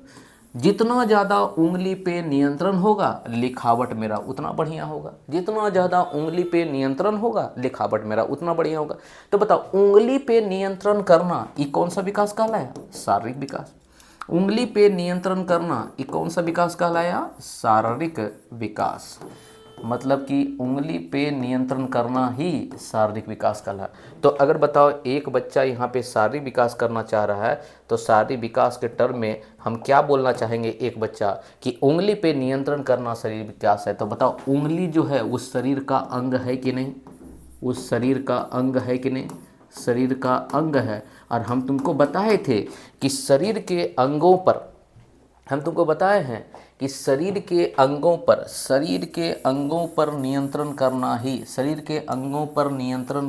जितना ज़्यादा उंगली पे नियंत्रण होगा, लिखावट मेरा उतना बढ़िया होगा। जितना ज़्यादा उंगली पे नियंत्रण होगा, लिखावट मेरा उतना बढ़िया होगा। तो बताओ, उंगली पे नियंत्रण करना ये कौन सा विकास कहलाया, शारीरिक विकास। उंगली पे नियंत्रण करना ये कौन सा विकास कहलाया, शारीरिक विकास। मतलब कि उंगली पे नियंत्रण करना ही शारीरिक विकास कहलाया। तो अगर बताओ एक बच्चा यहाँ पे शारीरिक विकास करना चाह रहा है, तो शारीरिक विकास के टर्म में हम क्या बोलना चाहेंगे, एक बच्चा कि उंगली पे नियंत्रण करना शरीर विकास है। तो बताओ, उंगली जो है उस शरीर का अंग है कि नहीं, उस शरीर का अंग है कि नहीं, शरीर का अंग है। और हम तुमको बताए थे कि शरीर के अंगों पर, हम तुमको बताए हैं कि शरीर के अंगों पर नियंत्रण करना ही, शरीर के अंगों पर नियंत्रण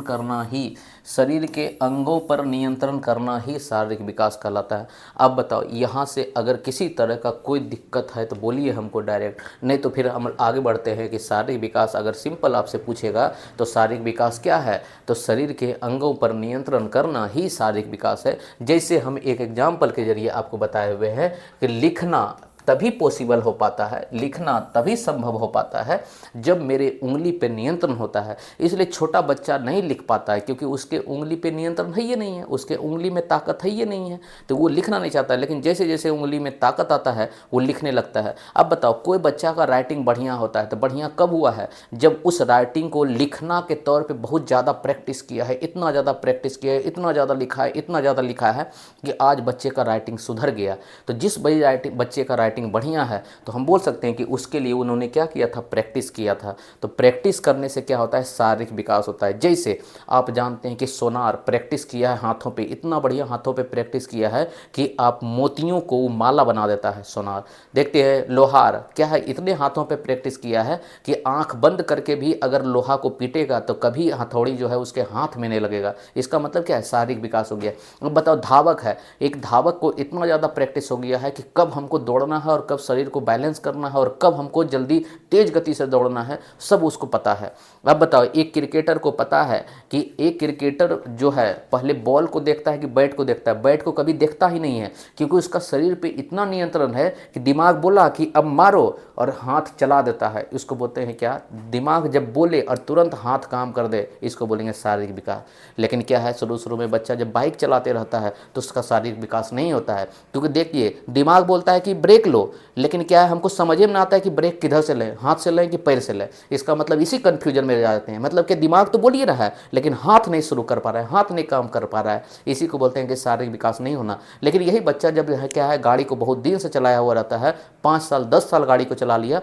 करना ही शारीरिक विकास कहलाता है। अब बताओ, यहाँ से अगर किसी तरह का कोई दिक्कत है तो बोलिए हमको डायरेक्ट, नहीं तो फिर हम आगे बढ़ते हैं कि शारीरिक विकास अगर सिंपल आपसे पूछेगा तो शारीरिक विकास क्या है, तो शरीर के अंगों पर नियंत्रण करना ही शारीरिक विकास है। जैसे हम एक एग्जाम्पल के जरिए आपको बताए हुए हैं कि लिखना तभी पॉसिबल हो पाता है, लिखना तभी संभव हो पाता है जब मेरे उंगली पे नियंत्रण होता है। इसलिए छोटा बच्चा नहीं लिख पाता है, क्योंकि उसके उंगली पे नियंत्रण है ही नहीं है, उसके उंगली में ताकत है ही नहीं है, तो वो लिखना नहीं चाहता है। लेकिन जैसे जैसे उंगली में ताकत आता है वो लिखने लगता है। अब बताओ, कोई बच्चा का राइटिंग बढ़िया होता है, तो बढ़िया कब हुआ है, जब उस राइटिंग को लिखना के तौर पर बहुत ज़्यादा प्रैक्टिस किया है, इतना ज़्यादा प्रैक्टिस किया है, इतना ज़्यादा लिखा है, इतना ज़्यादा लिखा है कि आज बच्चे का राइटिंग सुधर गया। तो जिस बच्चे का राइटिंग बढ़िया है, तो हम बोल सकते हैं कि उसके लिए उन्होंने क्या किया था, प्रैक्टिस किया था। तो प्रैक्टिस करने से क्या होता है, शारीरिक विकास होता है। जैसे आप जानते हैं कि सोनार प्रैक्टिस किया है हाथों पे, इतना बढ़िया हाथों पे प्रैक्टिस किया है कि आप मोतियों को माला बना देता है सोनार। देखते हैं लोहार क्या है, इतने हाथों पे प्रैक्टिस किया है कि आंख बंद करके भी अगर लोहा को पीटेगा तो कभी हथौड़ी जो है उसके हाथ में नहीं लगेगा। इसका मतलब क्या है, शारीरिक विकास हो गया। अब बताओ, धावक है, एक धावक को इतना ज़्यादा प्रैक्टिस हो गया है कि कब हमको दौड़ना है और कब शरीर को बैलेंस करना है और कब हमको जल्दी तेज गति से दौड़ना है, सब उसको पता है। अब बताओ, एक क्रिकेटर को पता है कि एक क्रिकेटर जो है पहले बॉल को देखता है कि बैट को देखता है, बैट को कभी देखता ही नहीं है, क्योंकि उसका शरीर पे इतना नियंत्रण है कि दिमाग बोला कि अब मारो और हाथ चला देता है। इसको बोलते हैं क्या, दिमाग जब बोले और तुरंत हाथ काम कर दे, इसको बोलेंगे शारीरिक विकास। लेकिन क्या है, शुरू में बच्चा जब बाइक चलाते रहता है तो उसका शारीरिक विकास नहीं होता है, क्योंकि देखिए दिमाग बोलता है कि ब्रेक लो, लेकिन क्या है, हमको समझ में ना आता है कि ब्रेक किधर से लें, हाथ से लें कि पैर से लें। इसका मतलब इसी कंफ्यूजन में जाते हैं, मतलब कि दिमाग तो बोल ही रहा है लेकिन हाथ नहीं शुरू कर पा रहा है, हाथ नहीं काम कर पा रहा है। इसी को बोलते हैं कि शारीरिक विकास नहीं होना। लेकिन यही बच्चा जब क्या है, गाड़ी को बहुत दिन से चलाया हुआ रहता है, 5 साल 10 साल गाड़ी को चला लिया,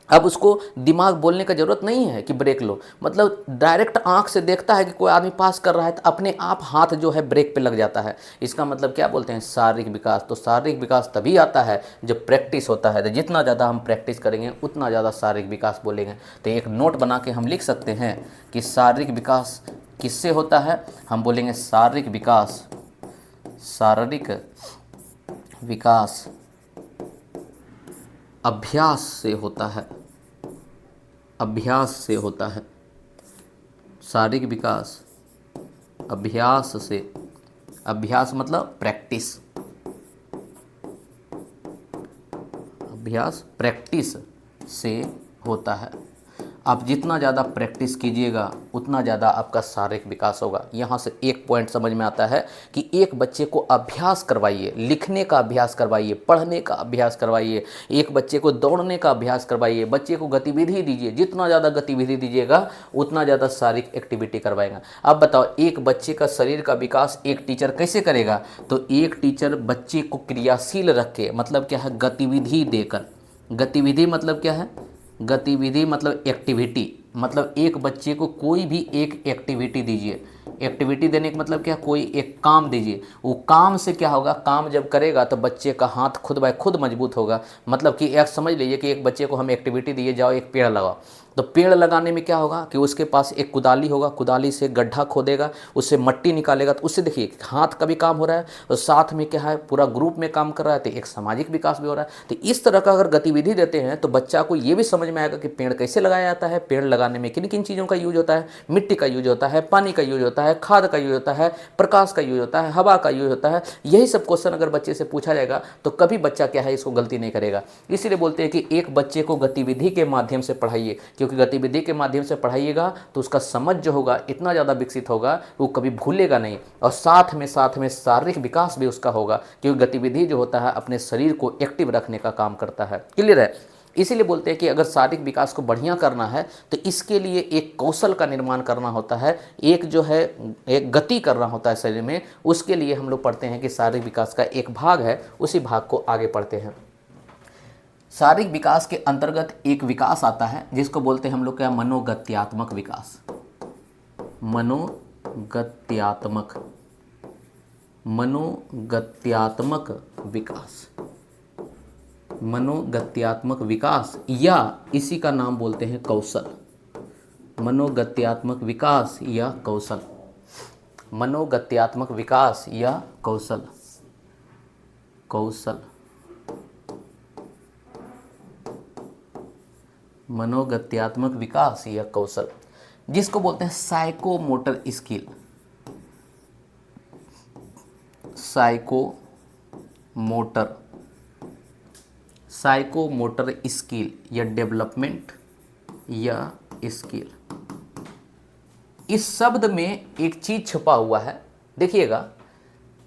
अब उसको दिमाग बोलने का ज़रूरत नहीं है कि ब्रेक लो, मतलब डायरेक्ट आंख से देखता है कि कोई आदमी पास कर रहा है तो अपने आप हाथ जो है ब्रेक पे लग जाता है। इसका मतलब क्या बोलते हैं, शारीरिक विकास। तो शारीरिक विकास तभी आता है जब प्रैक्टिस होता है। तो जितना ज़्यादा हम प्रैक्टिस करेंगे उतना ज़्यादा शारीरिक विकास बोलेंगे। तो एक नोट बना के हम लिख सकते हैं कि शारीरिक विकास किससे होता है। हम बोलेंगे शारीरिक विकास, शारीरिक विकास अभ्यास से होता है, अभ्यास से होता है। शारीरिक विकास अभ्यास से, अभ्यास मतलब प्रैक्टिस, अभ्यास प्रैक्टिस से होता है। आप जितना ज़्यादा प्रैक्टिस कीजिएगा उतना ज़्यादा आपका शारीरिक विकास होगा। यहाँ से एक पॉइंट समझ में आता है कि एक बच्चे को अभ्यास करवाइए, लिखने का अभ्यास करवाइए, पढ़ने का अभ्यास करवाइए, एक बच्चे को दौड़ने का अभ्यास करवाइए, बच्चे को गतिविधि दीजिए। जितना ज़्यादा गतिविधि दीजिएगा उतना ज़्यादा शारीरिक एक्टिविटी करवाएगा। अब बताओ, एक बच्चे का शरीर का विकास एक टीचर कैसे करेगा? तो एक टीचर बच्चे को क्रियाशील रख के, मतलब क्या है, गतिविधि देकर। गतिविधि मतलब क्या है? गतिविधि मतलब एक्टिविटी, मतलब एक बच्चे को कोई भी एक एक्टिविटी दीजिए। एक्टिविटी देने का मतलब क्या? कोई एक काम दीजिए। वो काम से क्या होगा, काम जब करेगा तो बच्चे का हाथ खुद ब खुद मजबूत होगा। मतलब कि एक समझ लीजिए कि एक बच्चे को हम एक्टिविटी दिए, जाओ एक पेड़ लगाओ। तो पेड़ लगाने में क्या होगा कि उसके पास एक कुदाली होगा, कुदाली से गड्ढा खोदेगा, उससे मट्टी निकालेगा। तो उससे देखिए हाथ का भी काम हो रहा है और साथ में क्या है, पूरा ग्रुप में काम कर रहा है, तो एक सामाजिक विकास भी हो रहा है। तो इस तरह का अगर गतिविधि देते हैं तो बच्चा को ये भी समझ में आएगा कि पेड़ कैसे लगाया जाता है, पेड़ लगाने में किन किन चीज़ों का यूज होता है। मिट्टी का यूज होता है, पानी का यूज होता है, खाद का यूज होता है, प्रकाश का यूज होता है, हवा का यूज होता है। यही सब क्वेश्चन अगर बच्चे से पूछा जाएगा तो कभी बच्चा क्या है, इसको गलती नहीं करेगा। इसीलिए बोलते हैं कि एक बच्चे को गतिविधि के माध्यम से पढ़ाइए, क्योंकि गतिविधि के माध्यम से पढ़ाइएगा तो उसका समझ जो होगा इतना ज़्यादा विकसित होगा वो कभी भूलेगा नहीं। और साथ में शारीरिक विकास भी उसका होगा, क्योंकि गतिविधि जो होता है अपने शरीर को एक्टिव रखने का काम करता है। क्लियर है? इसीलिए बोलते हैं कि अगर शारीरिक विकास को बढ़िया करना है तो इसके लिए एक कौशल का निर्माण करना होता है, एक जो है एक गति करना होता है शरीर में। उसके लिए हम लोग पढ़ते हैं कि शारीरिक विकास का एक भाग है, उसी भाग को आगे पढ़ते हैं। शारीरिक विकास के अंतर्गत एक विकास आता है जिसको बोलते हैं हम लोग क्या, मनोगत्यात्मक विकास। मनोगत्यात्मक, मनोगत्यात्मक विकास, मनोगत्यात्मक विकास, या इसी का नाम बोलते हैं कौशल। मनोगत्यात्मक विकास या कौशल, मनोगत्यात्मक विकास या कौशल, कौशल, मनोगत्यात्मक विकास या कौशल, जिसको बोलते हैं psychomotor skill. Psychomotor, psychomotor skill या डेवलपमेंट या स्किल। इस शब्द में एक चीज छुपा हुआ है, देखिएगा।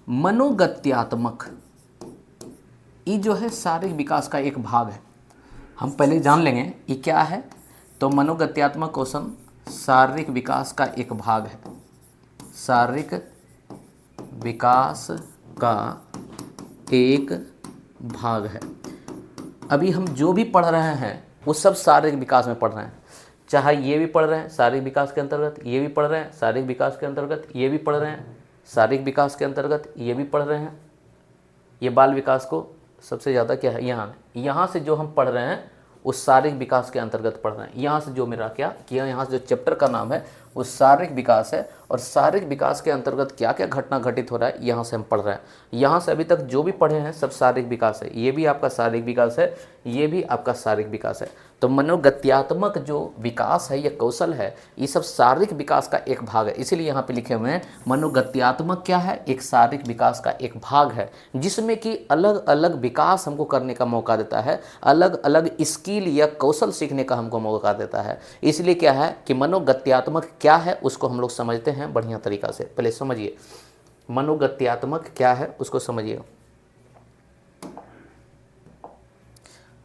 मनोगत्यात्मक, ये जो है शारीरिक विकास का एक भाग है। हम पहले जान लेंगे ये क्या है। तो मनोगत्यात्मक कौशल शारीरिक विकास का एक भाग है, शारीरिक विकास का एक भाग है। अभी हम जो भी पढ़ रहे हैं वो सब शारीरिक विकास में पढ़ रहे हैं। चाहे ये भी पढ़ रहे हैं शारीरिक विकास के अंतर्गत, ये भी पढ़ रहे हैं शारीरिक विकास के अंतर्गत, ये भी पढ़ रहे हैं शारीरिक विकास के अंतर्गत, ये भी पढ़ रहे हैं। ये बाल विकास को सबसे ज़्यादा क्या है, यहाँ से जो हम पढ़ रहे हैं उस शारीरिक विकास के अंतर्गत पढ़ रहे हैं। यहाँ से जो मेरा क्या किया, यहाँ से जो चैप्टर का नाम है वो शारीरिक विकास है। और शारीरिक विकास के अंतर्गत क्या क्या घटना घटित हो रहा है यहाँ से हम पढ़ रहे हैं। यहाँ से अभी तक जो भी पढ़े हैं सब शारीरिक विकास है। ये भी आपका शारीरिक विकास है, ये भी आपका शारीरिक विकास है। तो मनोगत्यात्मक जो विकास है या कौशल है, ये सब शारीरिक विकास का एक भाग है। इसीलिए यहाँ पे लिखे हुए हैं मनोगत्यात्मक क्या है, एक शारीरिक विकास का एक भाग है, जिसमें कि अलग अलग विकास हमको करने का मौका देता है, अलग अलग स्किल या कौशल सीखने का हमको मौका देता है। इसलिए क्या है कि मनोगत्यात्मक क्या है उसको हम लोग समझते हैं बढ़िया तरीका से। पहले समझिए मनोगत्यात्मक क्या है, उसको समझिए।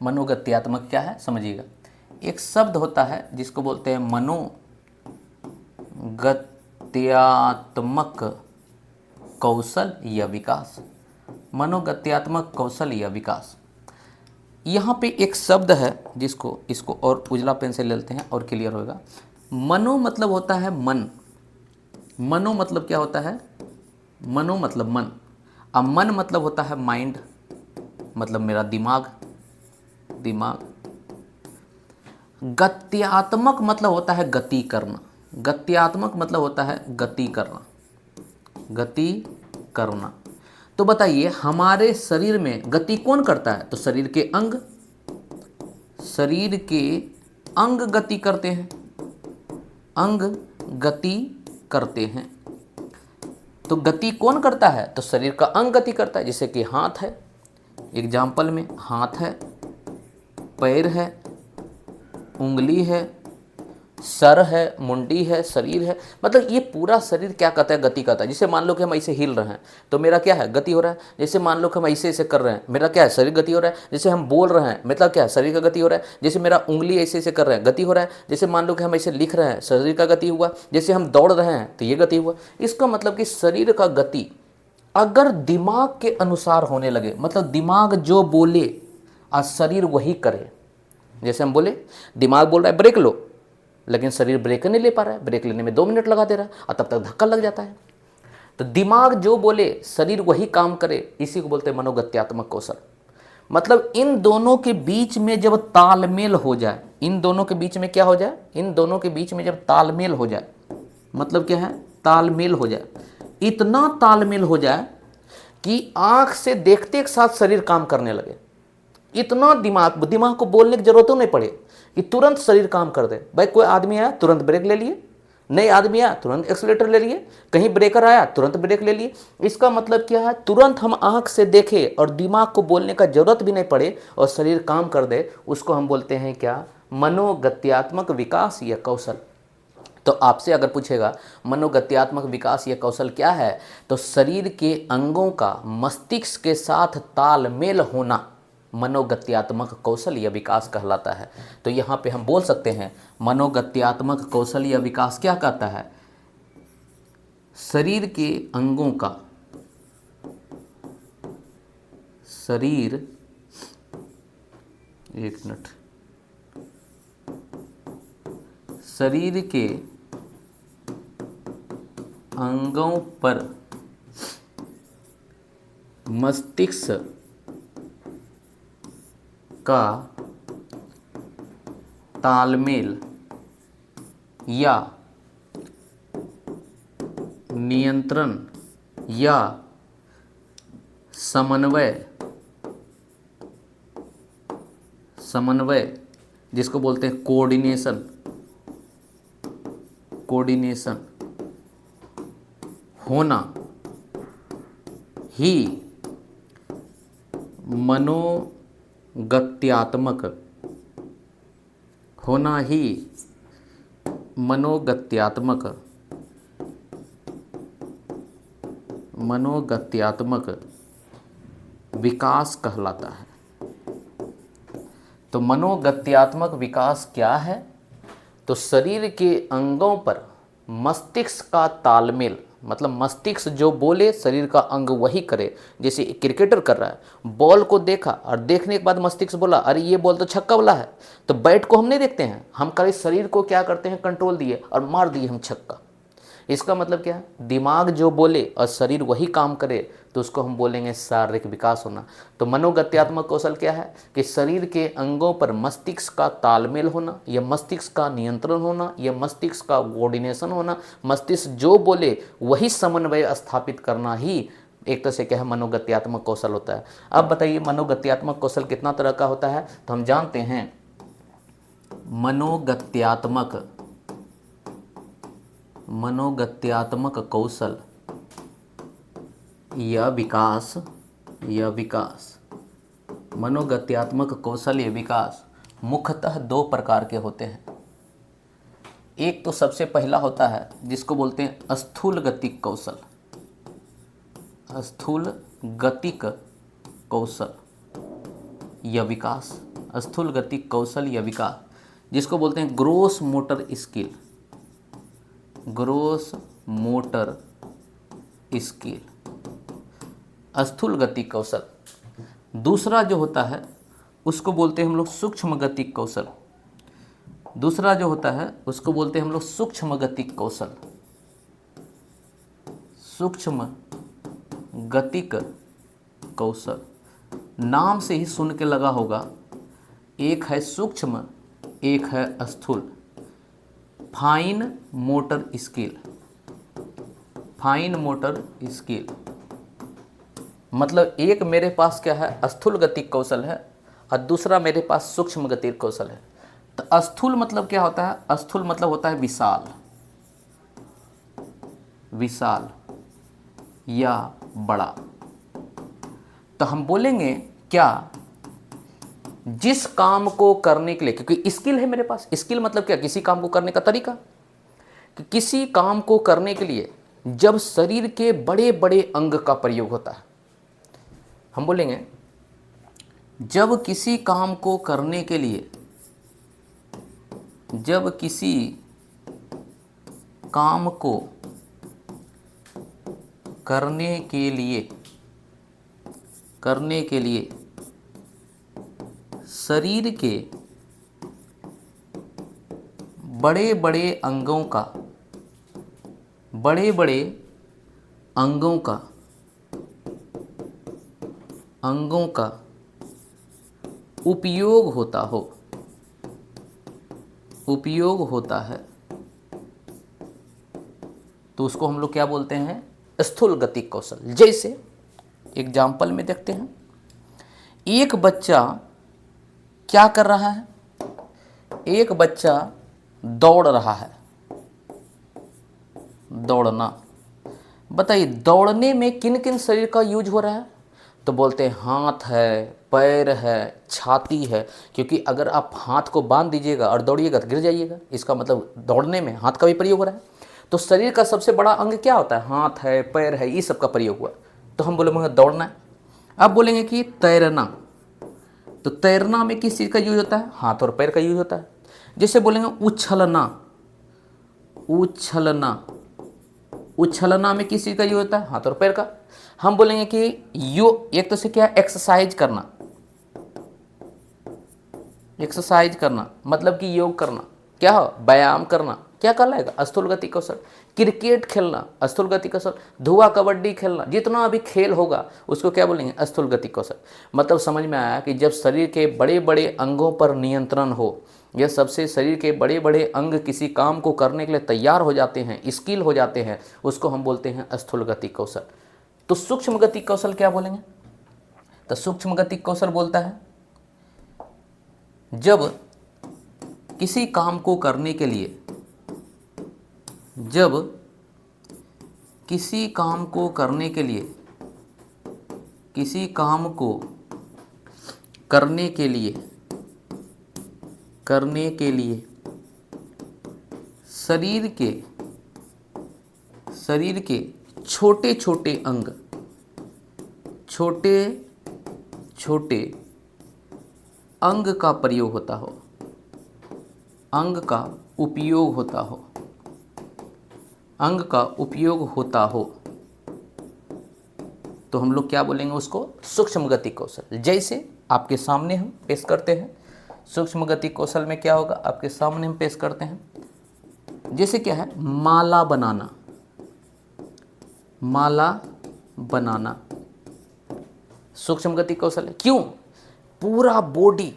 मनोगत्यात्मक क्या है समझिएगा। एक शब्द होता है जिसको बोलते हैं मनोगत्यात्मक कौशल या विकास। मनोगत्यात्मक कौशल या विकास, यहाँ पे एक शब्द है जिसको इसको और उजला पेन से ले लेते हैं और क्लियर होगा। मनो मतलब होता है मन। मनो मतलब क्या होता है? मनो मतलब मन। अब मन मतलब होता है माइंड, मतलब मेरा दिमाग। दिमाग। गत्यात्मक मतलब होता है गति करना। गत्यात्मक मतलब होता है गति करना। गति करना। तो बताइए हमारे शरीर में गति कौन करता है? तो शरीर के अंग। शरीर के अंग गति करते हैं। अंग गति करते हैं। तो गति कौन करता है? तो शरीर का अंग गति करता है। जैसे कि हाथ है, एग्जाम्पल में हाथ है, पैर है, उंगली है, सर है, मुंडी है, शरीर है, मतलब ये पूरा शरीर क्या करता है? गति करता है। जैसे मान लो कि हम ऐसे हिल रहे हैं तो मेरा क्या है? गति हो रहा है। जैसे मान लो कि हम ऐसे ऐसे कर रहे हैं, मेरा क्या है? शरीर गति हो रहा है। जैसे हम बोल रहे हैं, मतलब क्या है? शरीर का गति हो रहा है। जैसे मेरा उंगली ऐसे ऐसे कर रहे हैं, गति हो रहा है। जैसे मान लो कि हम ऐसे लिख रहे हैं, शरीर का गति हुआ। जैसे हम दौड़ रहे हैं तो ये गति हुआ। इसका मतलब कि शरीर का गति अगर दिमाग के अनुसार होने लगे, मतलब दिमाग जो बोले और शरीर वही करे। जैसे हम बोले, दिमाग बोल रहा है ब्रेक लो, लेकिन शरीर ब्रेक नहीं ले पा रहा है, ब्रेक लेने में 2 मिनट लगा दे रहा है और तब तक धक्का लग जाता है। तो दिमाग जो बोले शरीर वही काम करे, इसी को बोलते हैं मनोगत्यात्मक कौशल। मतलब इन दोनों के बीच में जब तालमेल हो जाए, इन दोनों के बीच में क्या हो जाए? इन दोनों के बीच में जब तालमेल हो जाए, मतलब क्या है? तालमेल हो जाए। इतना तालमेल हो जाए कि आंख से देखते एक साथ शरीर काम करने लगे। इतना दिमाग को बोलने की जरूरत नहीं पड़े कि तुरंत शरीर काम कर दे। भाई कोई आदमी आया तुरंत ब्रेक ले लिए, नए आदमी आया तुरंत एक्सीलेटर ले लिए, कहीं ब्रेकर आया तुरंत ब्रेक ले लिए। इसका मतलब क्या है? तुरंत हम आंख से देखें और दिमाग को बोलने का जरूरत भी नहीं पड़े और शरीर काम कर दे, उसको हम बोलते हैं क्या? मनोगत्यात्मक विकास या कौशल। तो आपसे अगर पूछेगा मनोगत्यात्मक विकास या कौशल क्या है, तो शरीर के अंगों का मस्तिष्क के साथ तालमेल होना मनोगत्यात्मक कौशल या विकास कहलाता है। तो यहाँ पे हम बोल सकते हैं मनोगत्यात्मक कौशल या विकास क्या कहता है? शरीर के अंगों का, शरीर, एक मिनट, शरीर के अंगों पर मस्तिष्क का तालमेल या नियंत्रण या समन्वय जिसको बोलते हैं कोऑर्डिनेशन होना ही मनोगत्यात्मक विकास कहलाता है। तो मनोगत्यात्मक विकास क्या है? तो शरीर के अंगों पर मस्तिष्क का तालमेल, मतलब मस्तिष्क जो बोले शरीर का अंग वही करे। जैसे क्रिकेटर कर रहा है, बॉल को देखा और देखने के बाद मस्तिष्क बोला अरे ये बॉल तो छक्का वाला है, तो बैट को हम नहीं देखते हैं, हम कभी शरीर को क्या करते हैं? कंट्रोल दिए और मार दिए हम छक्का। इसका मतलब क्या है? दिमाग जो बोले और शरीर वही काम करे, तो उसको हम बोलेंगे शारीरिक विकास होना। तो मनोगत्यात्मक कौशल क्या है? कि शरीर के अंगों पर मस्तिष्क का तालमेल होना, या मस्तिष्क का नियंत्रण होना, या मस्तिष्क का कोऑर्डिनेशन होना, मस्तिष्क जो बोले वही समन्वय स्थापित करना ही एक तरह से क्या है? मनोगत्यात्मक कौशल होता है। अब बताइए मनोगत्यात्मक कौशल कितना तरह का होता है? तो हम जानते हैं मनोगत्यात्मक कौशल या विकास मनोगत्यात्मक कौशल या विकास मुख्यतः 2 प्रकार के होते हैं। एक तो सबसे पहला होता है जिसको बोलते हैं स्थूल गतिक कौशल, स्थूल गतिक कौशल या विकास, स्थूल गतिक कौशल या विकास, जिसको बोलते हैं gross motor skill, gross motor skill, स्थूल गति कौशल। दूसरा जो होता है उसको बोलते हैं हम लोग सूक्ष्म गतिक कौशल। दूसरा जो होता है उसको बोलते हैं हम लोग सूक्ष्म गतिक कौशल। सूक्ष्म गतिक कौशल नाम से ही सुन के लगा होगा, एक है सूक्ष्म, एक है स्थूल। Fine motor skill, fine motor skill मतलब एक मेरे पास क्या है, स्थूल गतिक कौशल है और दूसरा मेरे पास सूक्ष्म गतिक कौशल है। तो स्थूल मतलब क्या होता है, स्थूल मतलब होता है विशाल, विशाल या बड़ा। तो हम बोलेंगे क्या, जिस काम को करने के लिए, क्योंकि स्किल है मेरे पास, स्किल मतलब क्या, किसी काम को करने का तरीका। कि किसी काम को करने के लिए जब शरीर के बड़े बड़े अंग का प्रयोग होता है, हम बोलेंगे जब किसी काम को करने के लिए, जब किसी काम को करने के लिए शरीर के बड़े बड़े अंगों का, बड़े बड़े अंगों का उपयोग होता हो, उपयोग होता है, तो उसको हम लोग क्या बोलते हैं, स्थूल गतिक कौशल। जैसे एग्जाम्पल में देखते हैं, एक बच्चा क्या कर रहा है, एक बच्चा दौड़ रहा है, दौड़ना। बताइए दौड़ने में किन किन शरीर का यूज हो रहा है, तो बोलते हैं हाथ है, पैर है, छाती है। क्योंकि अगर आप हाथ को बांध दीजिएगा और दौड़िएगा तो गिर जाइएगा, इसका मतलब दौड़ने में हाथ का भी प्रयोग हो रहा है। तो शरीर का सबसे बड़ा अंग क्या होता है, हाथ है, पैर है, ये सब का प्रयोग हुआ। तो हम बोलेंगे दौड़ना है। अब बोलेंगे कि तैरना, तो तैरना में किस चीज़ का यूज होता है, हाथ और पैर का यूज होता है। जैसे बोलेंगे उछलना, उछलना, उछलना में किस चीज़ का यूज होता है, हाथ और पैर का। हम बोलेंगे कि एक तो से क्या, एक्सरसाइज करना, एक्सरसाइज करना मतलब कि योग करना, क्या हो, व्यायाम करना, क्या कहलाएगा, स्थूल गति कौशल। क्रिकेट खेलना, स्थूल गति कौशल। धुआं कबड्डी खेलना, जितना भी खेल होगा उसको क्या बोलेंगे, स्थूल गति कौशल। मतलब समझ में आया कि जब शरीर के बड़े बड़े अंगों पर नियंत्रण हो, यह सबसे शरीर के बड़े बड़े अंग किसी काम को करने के लिए तैयार हो जाते हैं, स्किल हो जाते हैं, उसको हम बोलते हैं स्थूल गति कौशल। तो सूक्ष्म गति कौशल क्या बोलेंगे, तो सूक्ष्म गति कौशल बोलता है जब किसी काम को करने के लिए, जब किसी काम को करने के लिए, किसी काम को करने के लिए, करने के लिए शरीर के छोटे छोटे अंग, छोटे छोटे अंग का प्रयोग होता हो, अंग का उपयोग होता हो, अंग का उपयोग होता हो, तो हम लोग क्या बोलेंगे उसको, सूक्ष्म गति कौशल। जैसे आपके सामने हम पेश करते हैं, सूक्ष्म गति कौशल में क्या होगा, आपके सामने हम पेश करते हैं। जैसे क्या है, माला बनाना, माला बनाना सूक्ष्म गति कौशल है। क्यों, पूरा बॉडी,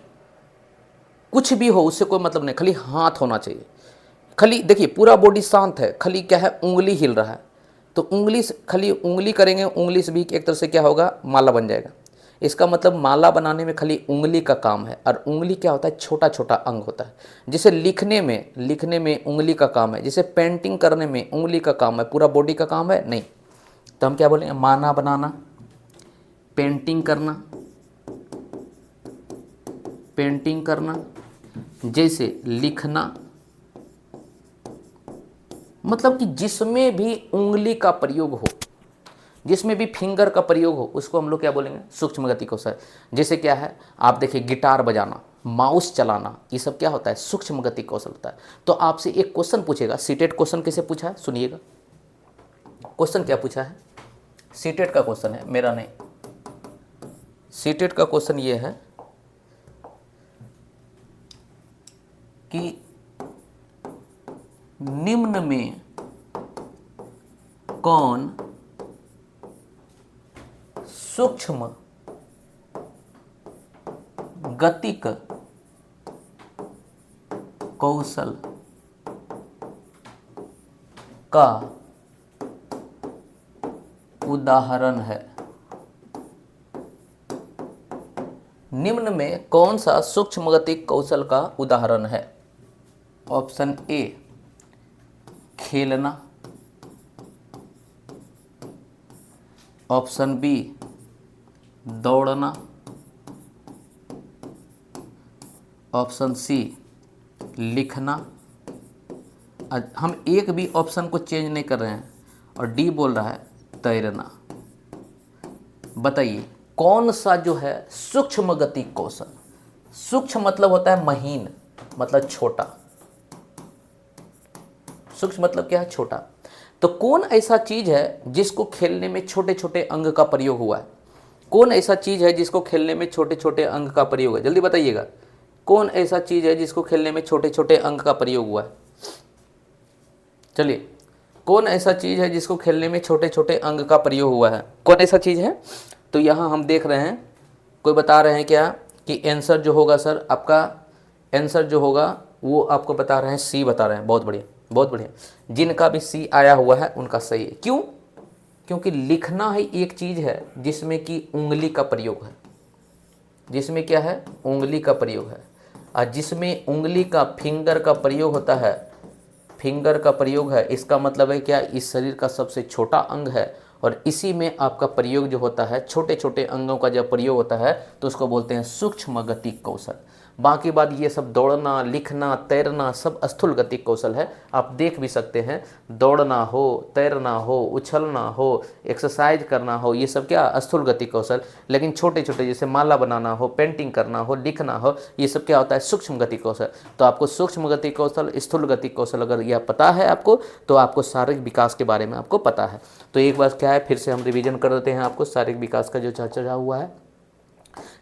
कुछ भी हो उससे कोई मतलब नहीं, खाली हाथ होना चाहिए। खाली देखिए पूरा बॉडी शांत है, खाली क्या है, उंगली हिल रहा है, तो उंगली से खाली उंगली करेंगे, उंगली से भी एक तरह से क्या होगा, माला बन जाएगा। इसका मतलब माला बनाने में खाली उंगली का काम है। और उंगली क्या होता है, छोटा छोटा अंग होता है। जैसे लिखने में उंगली का काम है, जैसे पेंटिंग करने में उंगली का काम है, पूरा बॉडी का काम है नहीं। तो हम क्या बोलेंगे, माला बनाना, पेंटिंग करना, पेंटिंग करना, जैसे लिखना, मतलब कि जिसमें भी उंगली का प्रयोग हो, जिसमें भी फिंगर का प्रयोग हो, उसको हम लोग क्या बोलेंगे, सूक्ष्म गति कौशल। जैसे क्या है, आप देखिए गिटार बजाना, माउस चलाना, ये सब क्या होता है, सूक्ष्म गति कौशल होता है। तो आपसे एक क्वेश्चन पूछेगा, सीटेट क्वेश्चन कैसे पूछा है सुनिएगा। क्वेश्चन क्या पूछा है, सीटेट का क्वेश्चन है, मेरा नहीं। सीटेट का क्वेश्चन ये है कि निम्न में कौन सूक्ष्म गतिक कौशल का उदाहरण है। निम्न में कौन सा सूक्ष्म गतिक कौशल का उदाहरण है? ऑप्शन ए खेलना, ऑप्शन बी दौड़ना, ऑप्शन सी लिखना। हम एक भी ऑप्शन को चेंज नहीं कर रहे हैं और डी बोल रहा है तैरना। बताइए कौन सा जो है सूक्ष्म गतिक कौशल, सूक्ष्म मतलब होता है महीन, मतलब छोटा, सूक्ष्म मतलब क्या है? छोटा। तो कौन ऐसा चीज है जिसको खेलने में छोटे छोटे अंग का प्रयोग हुआ है? कौन ऐसा चीज है जिसको खेलने में छोटे छोटे अंग का प्रयोग है? जल्दी बताइएगा, कौन ऐसा चीज है जिसको खेलने में छोटे छोटे अंग का प्रयोग हुआ है? चलिए, कौन ऐसा चीज है जिसको खेलने में छोटे छोटे अंग का प्रयोग हुआ है? कौन ऐसा चीज है? तो यहाँ हम देख रहे हैं, कोई बता रहे हैं क्या कि आंसर जो होगा सर, आपका आंसर जो होगा वो आपको बता रहे हैं सी बता रहे हैं। बहुत बढ़िया, बहुत बढ़िया। जिनका भी सी आया हुआ है उनका सही है। क्यों? क्योंकि लिखना ही एक चीज़ है जिसमें कि उंगली का प्रयोग है, जिसमें क्या है? उंगली का प्रयोग है। और जिसमें उंगली का फिंगर का प्रयोग होता है, फिंगर का प्रयोग है, इसका मतलब है क्या? इस शरीर का सबसे छोटा अंग है और इसी में आपका प्रयोग जो होता है, छोटे छोटे अंगों का जब प्रयोग होता है तो उसको बोलते हैं सूक्ष्म गतिक कौशल। बाकी बात ये सब दौड़ना, लिखना, तैरना सब स्थूल गतिक कौशल है। आप देख भी सकते हैं, दौड़ना हो, तैरना हो, उछलना हो, एक्सरसाइज करना हो, ये सब क्या? स्थूल गतिक कौशल। लेकिन छोटे छोटे जैसे माला बनाना हो, पेंटिंग करना हो, लिखना हो, ये सब क्या होता है? सूक्ष्म गतिक कौशल। तो आपको सूक्ष्म गतिक कौशल, स्थूल गतिक कौशल अगर यह पता है आपको, तो आपको शारीरिक विकास के बारे में आपको पता है। तो एक बार क्या है, फिर से हम रिवीजन कर देते हैं आपको शारीरिक विकास का जो चर्चा हुआ है।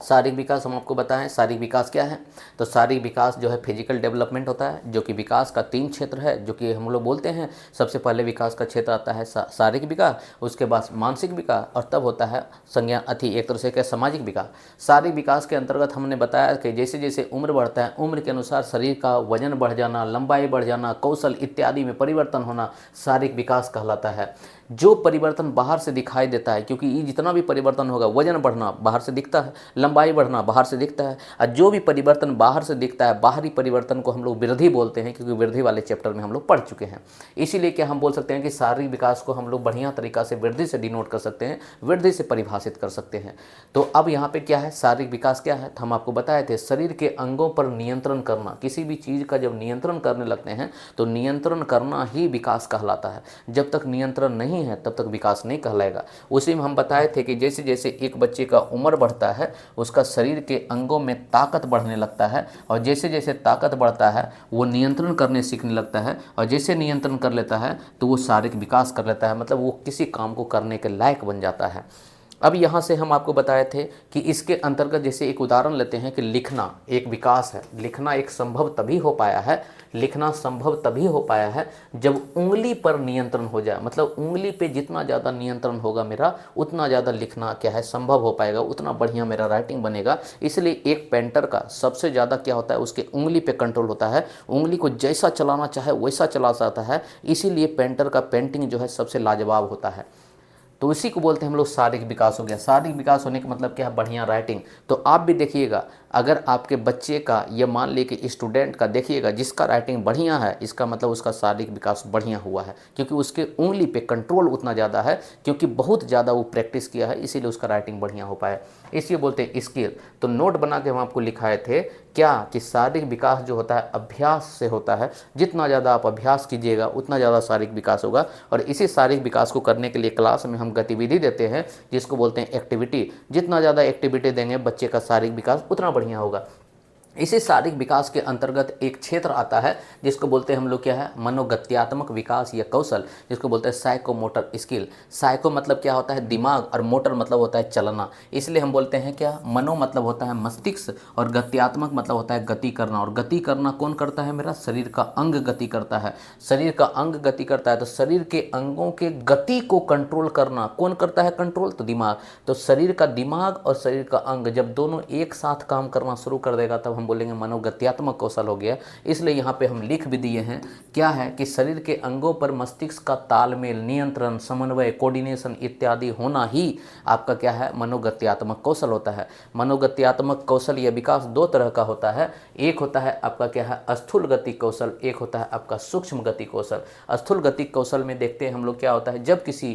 शारीरिक विकास हम आपको बताएं, शारीरिक विकास क्या है? तो शारीरिक विकास जो है फिजिकल डेवलपमेंट होता है, जो कि विकास का 3 क्षेत्र है, जो कि हम लोग बोलते हैं। सबसे पहले विकास का क्षेत्र आता है शारीरिक विकास, उसके बाद मानसिक विकास, और तब होता है संज्ञान एक तरह से क्या? सामाजिक विकास। शारीरिक विकास के अंतर्गत हमने बताया कि जैसे जैसे उम्र बढ़ता है, उम्र के अनुसार शरीर का वजन बढ़ जाना, लंबाई बढ़ जाना, कौशल इत्यादि में परिवर्तन होना शारीरिक विकास कहलाता है। जो परिवर्तन बाहर से दिखाई देता है, क्योंकि ये जितना भी परिवर्तन होगा, वजन बढ़ना बाहर से दिखता है, लंबाई बढ़ना बाहर से दिखता है, और जो भी परिवर्तन बाहर से दिखता है, बाहरी परिवर्तन को हम लोग वृद्धि बोलते हैं, क्योंकि वृद्धि वाले चैप्टर में हम लोग पढ़ चुके हैं। इसीलिए क्या हम बोल सकते हैं कि शारीरिक विकास को हम लोग बढ़िया तरीका से वृद्धि से डिनोट कर सकते हैं, वृद्धि से परिभाषित कर सकते हैं। तो अब यहाँ पे क्या है, शारीरिक विकास क्या है? तो हम आपको बताए थे, शरीर के अंगों पर नियंत्रण करना। किसी भी चीज़ का जब नियंत्रण करने लगते हैं तो नियंत्रण करना ही विकास कहलाता है। जब तक नियंत्रण नहीं है तब तक विकास नहीं कहलाएगा। उसी में हम बताए थे कि जैसे जैसे एक बच्चे का उम्र बढ़ता है, उसका शरीर के अंगों में ताकत बढ़ने लगता है, और जैसे जैसे ताकत बढ़ता है वो नियंत्रण करने सीखने लगता है, और जैसे नियंत्रण कर लेता है तो वो शारीरिक विकास कर लेता है, मतलब वो किसी काम को करने के लायक बन जाता है। अब यहाँ से हम आपको बताए थे कि इसके अंतर्गत जैसे एक उदाहरण लेते हैं कि लिखना एक विकास है। लिखना एक संभव तभी हो पाया है, लिखना संभव तभी हो पाया है जब उंगली पर नियंत्रण हो जाए। मतलब उंगली पे जितना ज़्यादा नियंत्रण होगा मेरा, उतना ज़्यादा लिखना क्या है? संभव हो पाएगा, उतना बढ़िया मेरा राइटिंग बनेगा। इसलिए एक पेंटर का सबसे ज़्यादा क्या होता है? उसके उंगली पे कंट्रोल होता है, उंगली को जैसा चलाना चाहे वैसा चला सकता है। इसीलिए पेंटर का पेंटिंग जो है सबसे लाजवाब होता है। तो इसी को बोलते हैं हम लोग शारीरिक विकास हो गया। शारीरिक विकास होने का मतलब क्या है? बढ़िया राइटिंग। तो आप भी देखिएगा, अगर आपके बच्चे का, ये मान लीजिए कि स्टूडेंट का, देखिएगा जिसका राइटिंग बढ़िया है, इसका मतलब उसका शारीरिक विकास बढ़िया हुआ है, क्योंकि उसके उंगली पे कंट्रोल उतना ज़्यादा है, क्योंकि बहुत ज़्यादा वो प्रैक्टिस किया है, इसीलिए उसका राइटिंग बढ़िया हो पाया। इसलिए बोलते हैं स्किल। तो नोट बना के हम आपको लिखाए थे क्या कि शारीरिक विकास जो होता है अभ्यास से होता है। जितना ज़्यादा आप अभ्यास कीजिएगा उतना ज़्यादा शारीरिक विकास होगा। और इसी शारीरिक विकास को करने के लिए क्लास में हम गतिविधि देते हैं, जिसको बोलते हैं एक्टिविटी। जितना ज़्यादा एक्टिविटी देंगे बच्चे का शारीरिक विकास उतना बढ़िया होगा। इसी शारीरिक विकास के अंतर्गत एक क्षेत्र आता है जिसको बोलते हैं हम लोग क्या है, मनोगत्यात्मक विकास या कौशल, जिसको बोलते हैं साइकोमोटर स्किल। साइको मतलब क्या होता है, दिमाग, और मोटर मतलब होता है चलना। इसलिए हम बोलते हैं क्या, मनो मतलब होता है मस्तिष्क, और गत्यात्मक मतलब होता है गति करना। और गति करना कौन करता है, मेरा शरीर का अंग गति करता है। शरीर का अंग गति करता है तो शरीर के अंगों के गति को कंट्रोल करना कौन करता है, कंट्रोल, तो दिमाग। तो शरीर का दिमाग और शरीर का अंग जब दोनों एक साथ काम करना शुरू कर देगा तब हम बोलेंगे मनोगत्यात्मक कौशल हो गया। इसलिए यहाँ पे हम लिख भी दिए हैं क्या है कि शरीर के अंगों पर मस्तिष्क का तालमेल, नियंत्रण, समन्वय, कोऑर्डिनेशन इत्यादि होना ही आपका क्या है, मनोगत्यात्मक कौशल होता है। मनोगत्यात्मक कौशल या विकास दो तरह का होता है। एक होता है आपका क्या है, स्थूल गति कौशल, एक होता है आपका सूक्ष्म गति कौशल। स्थूल गति कौशल में देखते हैं हम लोग क्या होता है, जब किसी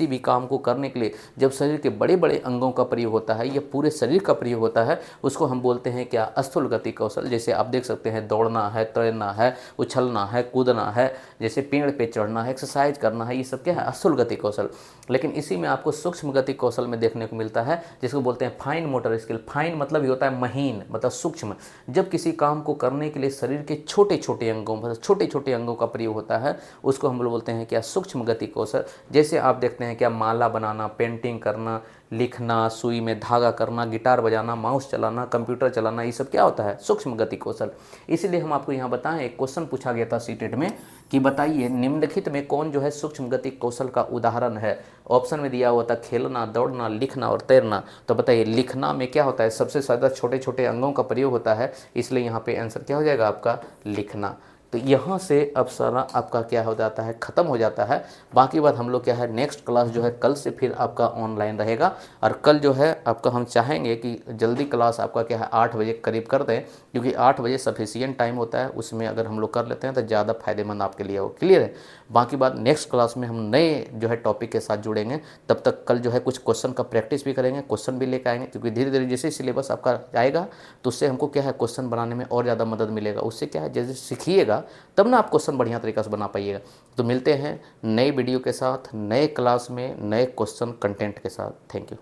भी काम को करने के लिए जब शरीर के बड़े बड़े अंगों का प्रयोग होता है या पूरे शरीर का प्रयोग होता है उसको हम बोलते हैं क्या, स्थूल गति कौशल। जैसे आप देख सकते हैं दौड़ना है, तैरना है, उछलना है, कूदना है, जैसे पेड़ पे चढ़ना है, एक्सरसाइज करना है, ये सब क्या है, स्थूल गति कौशल। लेकिन इसी में आपको सूक्ष्म गति कौशल में देखने को मिलता है जिसको बोलते हैं फाइन मोटर स्किल। फाइन मतलब ये होता है महीन, मतलब सूक्ष्म। जब किसी काम को करने के लिए शरीर के छोटे छोटे अंगों, मतलब छोटे छोटे अंगों का प्रयोग होता है उसको हम लोग बोलते हैं क्या, सूक्ष्म गति कौशल। जैसे आप देखते हैं क्या, माला बनाना, पेंटिंग करना, लिखना, सुई में धागा करना, गिटार बजाना, माउस चलाना, कंप्यूटर चलाना, ये सब क्या होता है, सूक्ष्म गति कौशल। इसीलिए हम आपको यहाँ बताएं, एक क्वेश्चन पूछा गया था सीटेट में कि बताइए निम्नलिखित में कौन जो है सूक्ष्म गति कौशल का उदाहरण है। ऑप्शन में दिया हुआ था खेलना, दौड़ना, लिखना और तैरना। तो बताइए लिखना में क्या होता है, सबसे ज़्यादा छोटे छोटे अंगों का प्रयोग होता है, इसलिए यहाँ पे आंसर क्या हो जाएगा आपका, लिखना। तो यहाँ से अब सारा आपका क्या हो जाता है, ख़त्म हो जाता है। बाकी बात हम लोग क्या है, नेक्स्ट क्लास जो है कल से फिर आपका ऑनलाइन रहेगा। और कल जो है आपका हम चाहेंगे कि जल्दी क्लास आपका क्या है 8 बजे करीब कर दें, क्योंकि 8 बजे सफिशिएंट टाइम होता है, उसमें अगर हम लोग कर लेते हैं तो ज़्यादा फायदेमंद आपके लिए हो। क्लियर है। बाकी बात नेक्स्ट क्लास में हम नए जो है टॉपिक के साथ जुड़ेंगे। तब तक कल जो है कुछ क्वेश्चन का प्रैक्टिस भी करेंगे, क्वेश्चन भी लेकर आएंगे, क्योंकि धीरे धीरे जैसे सिलेबस आपका आएगा तो उससे हमको क्या है क्वेश्चन बनाने में और ज़्यादा मदद मिलेगा। उससे क्या है, जैसे सीखिएगा तब ना आप क्वेश्चन बढ़िया तरीक़ा से बना पाइएगा। तो मिलते हैं नई वीडियो के साथ, नए क्लास में, नए क्वेश्चन कंटेंट के साथ। Thank you.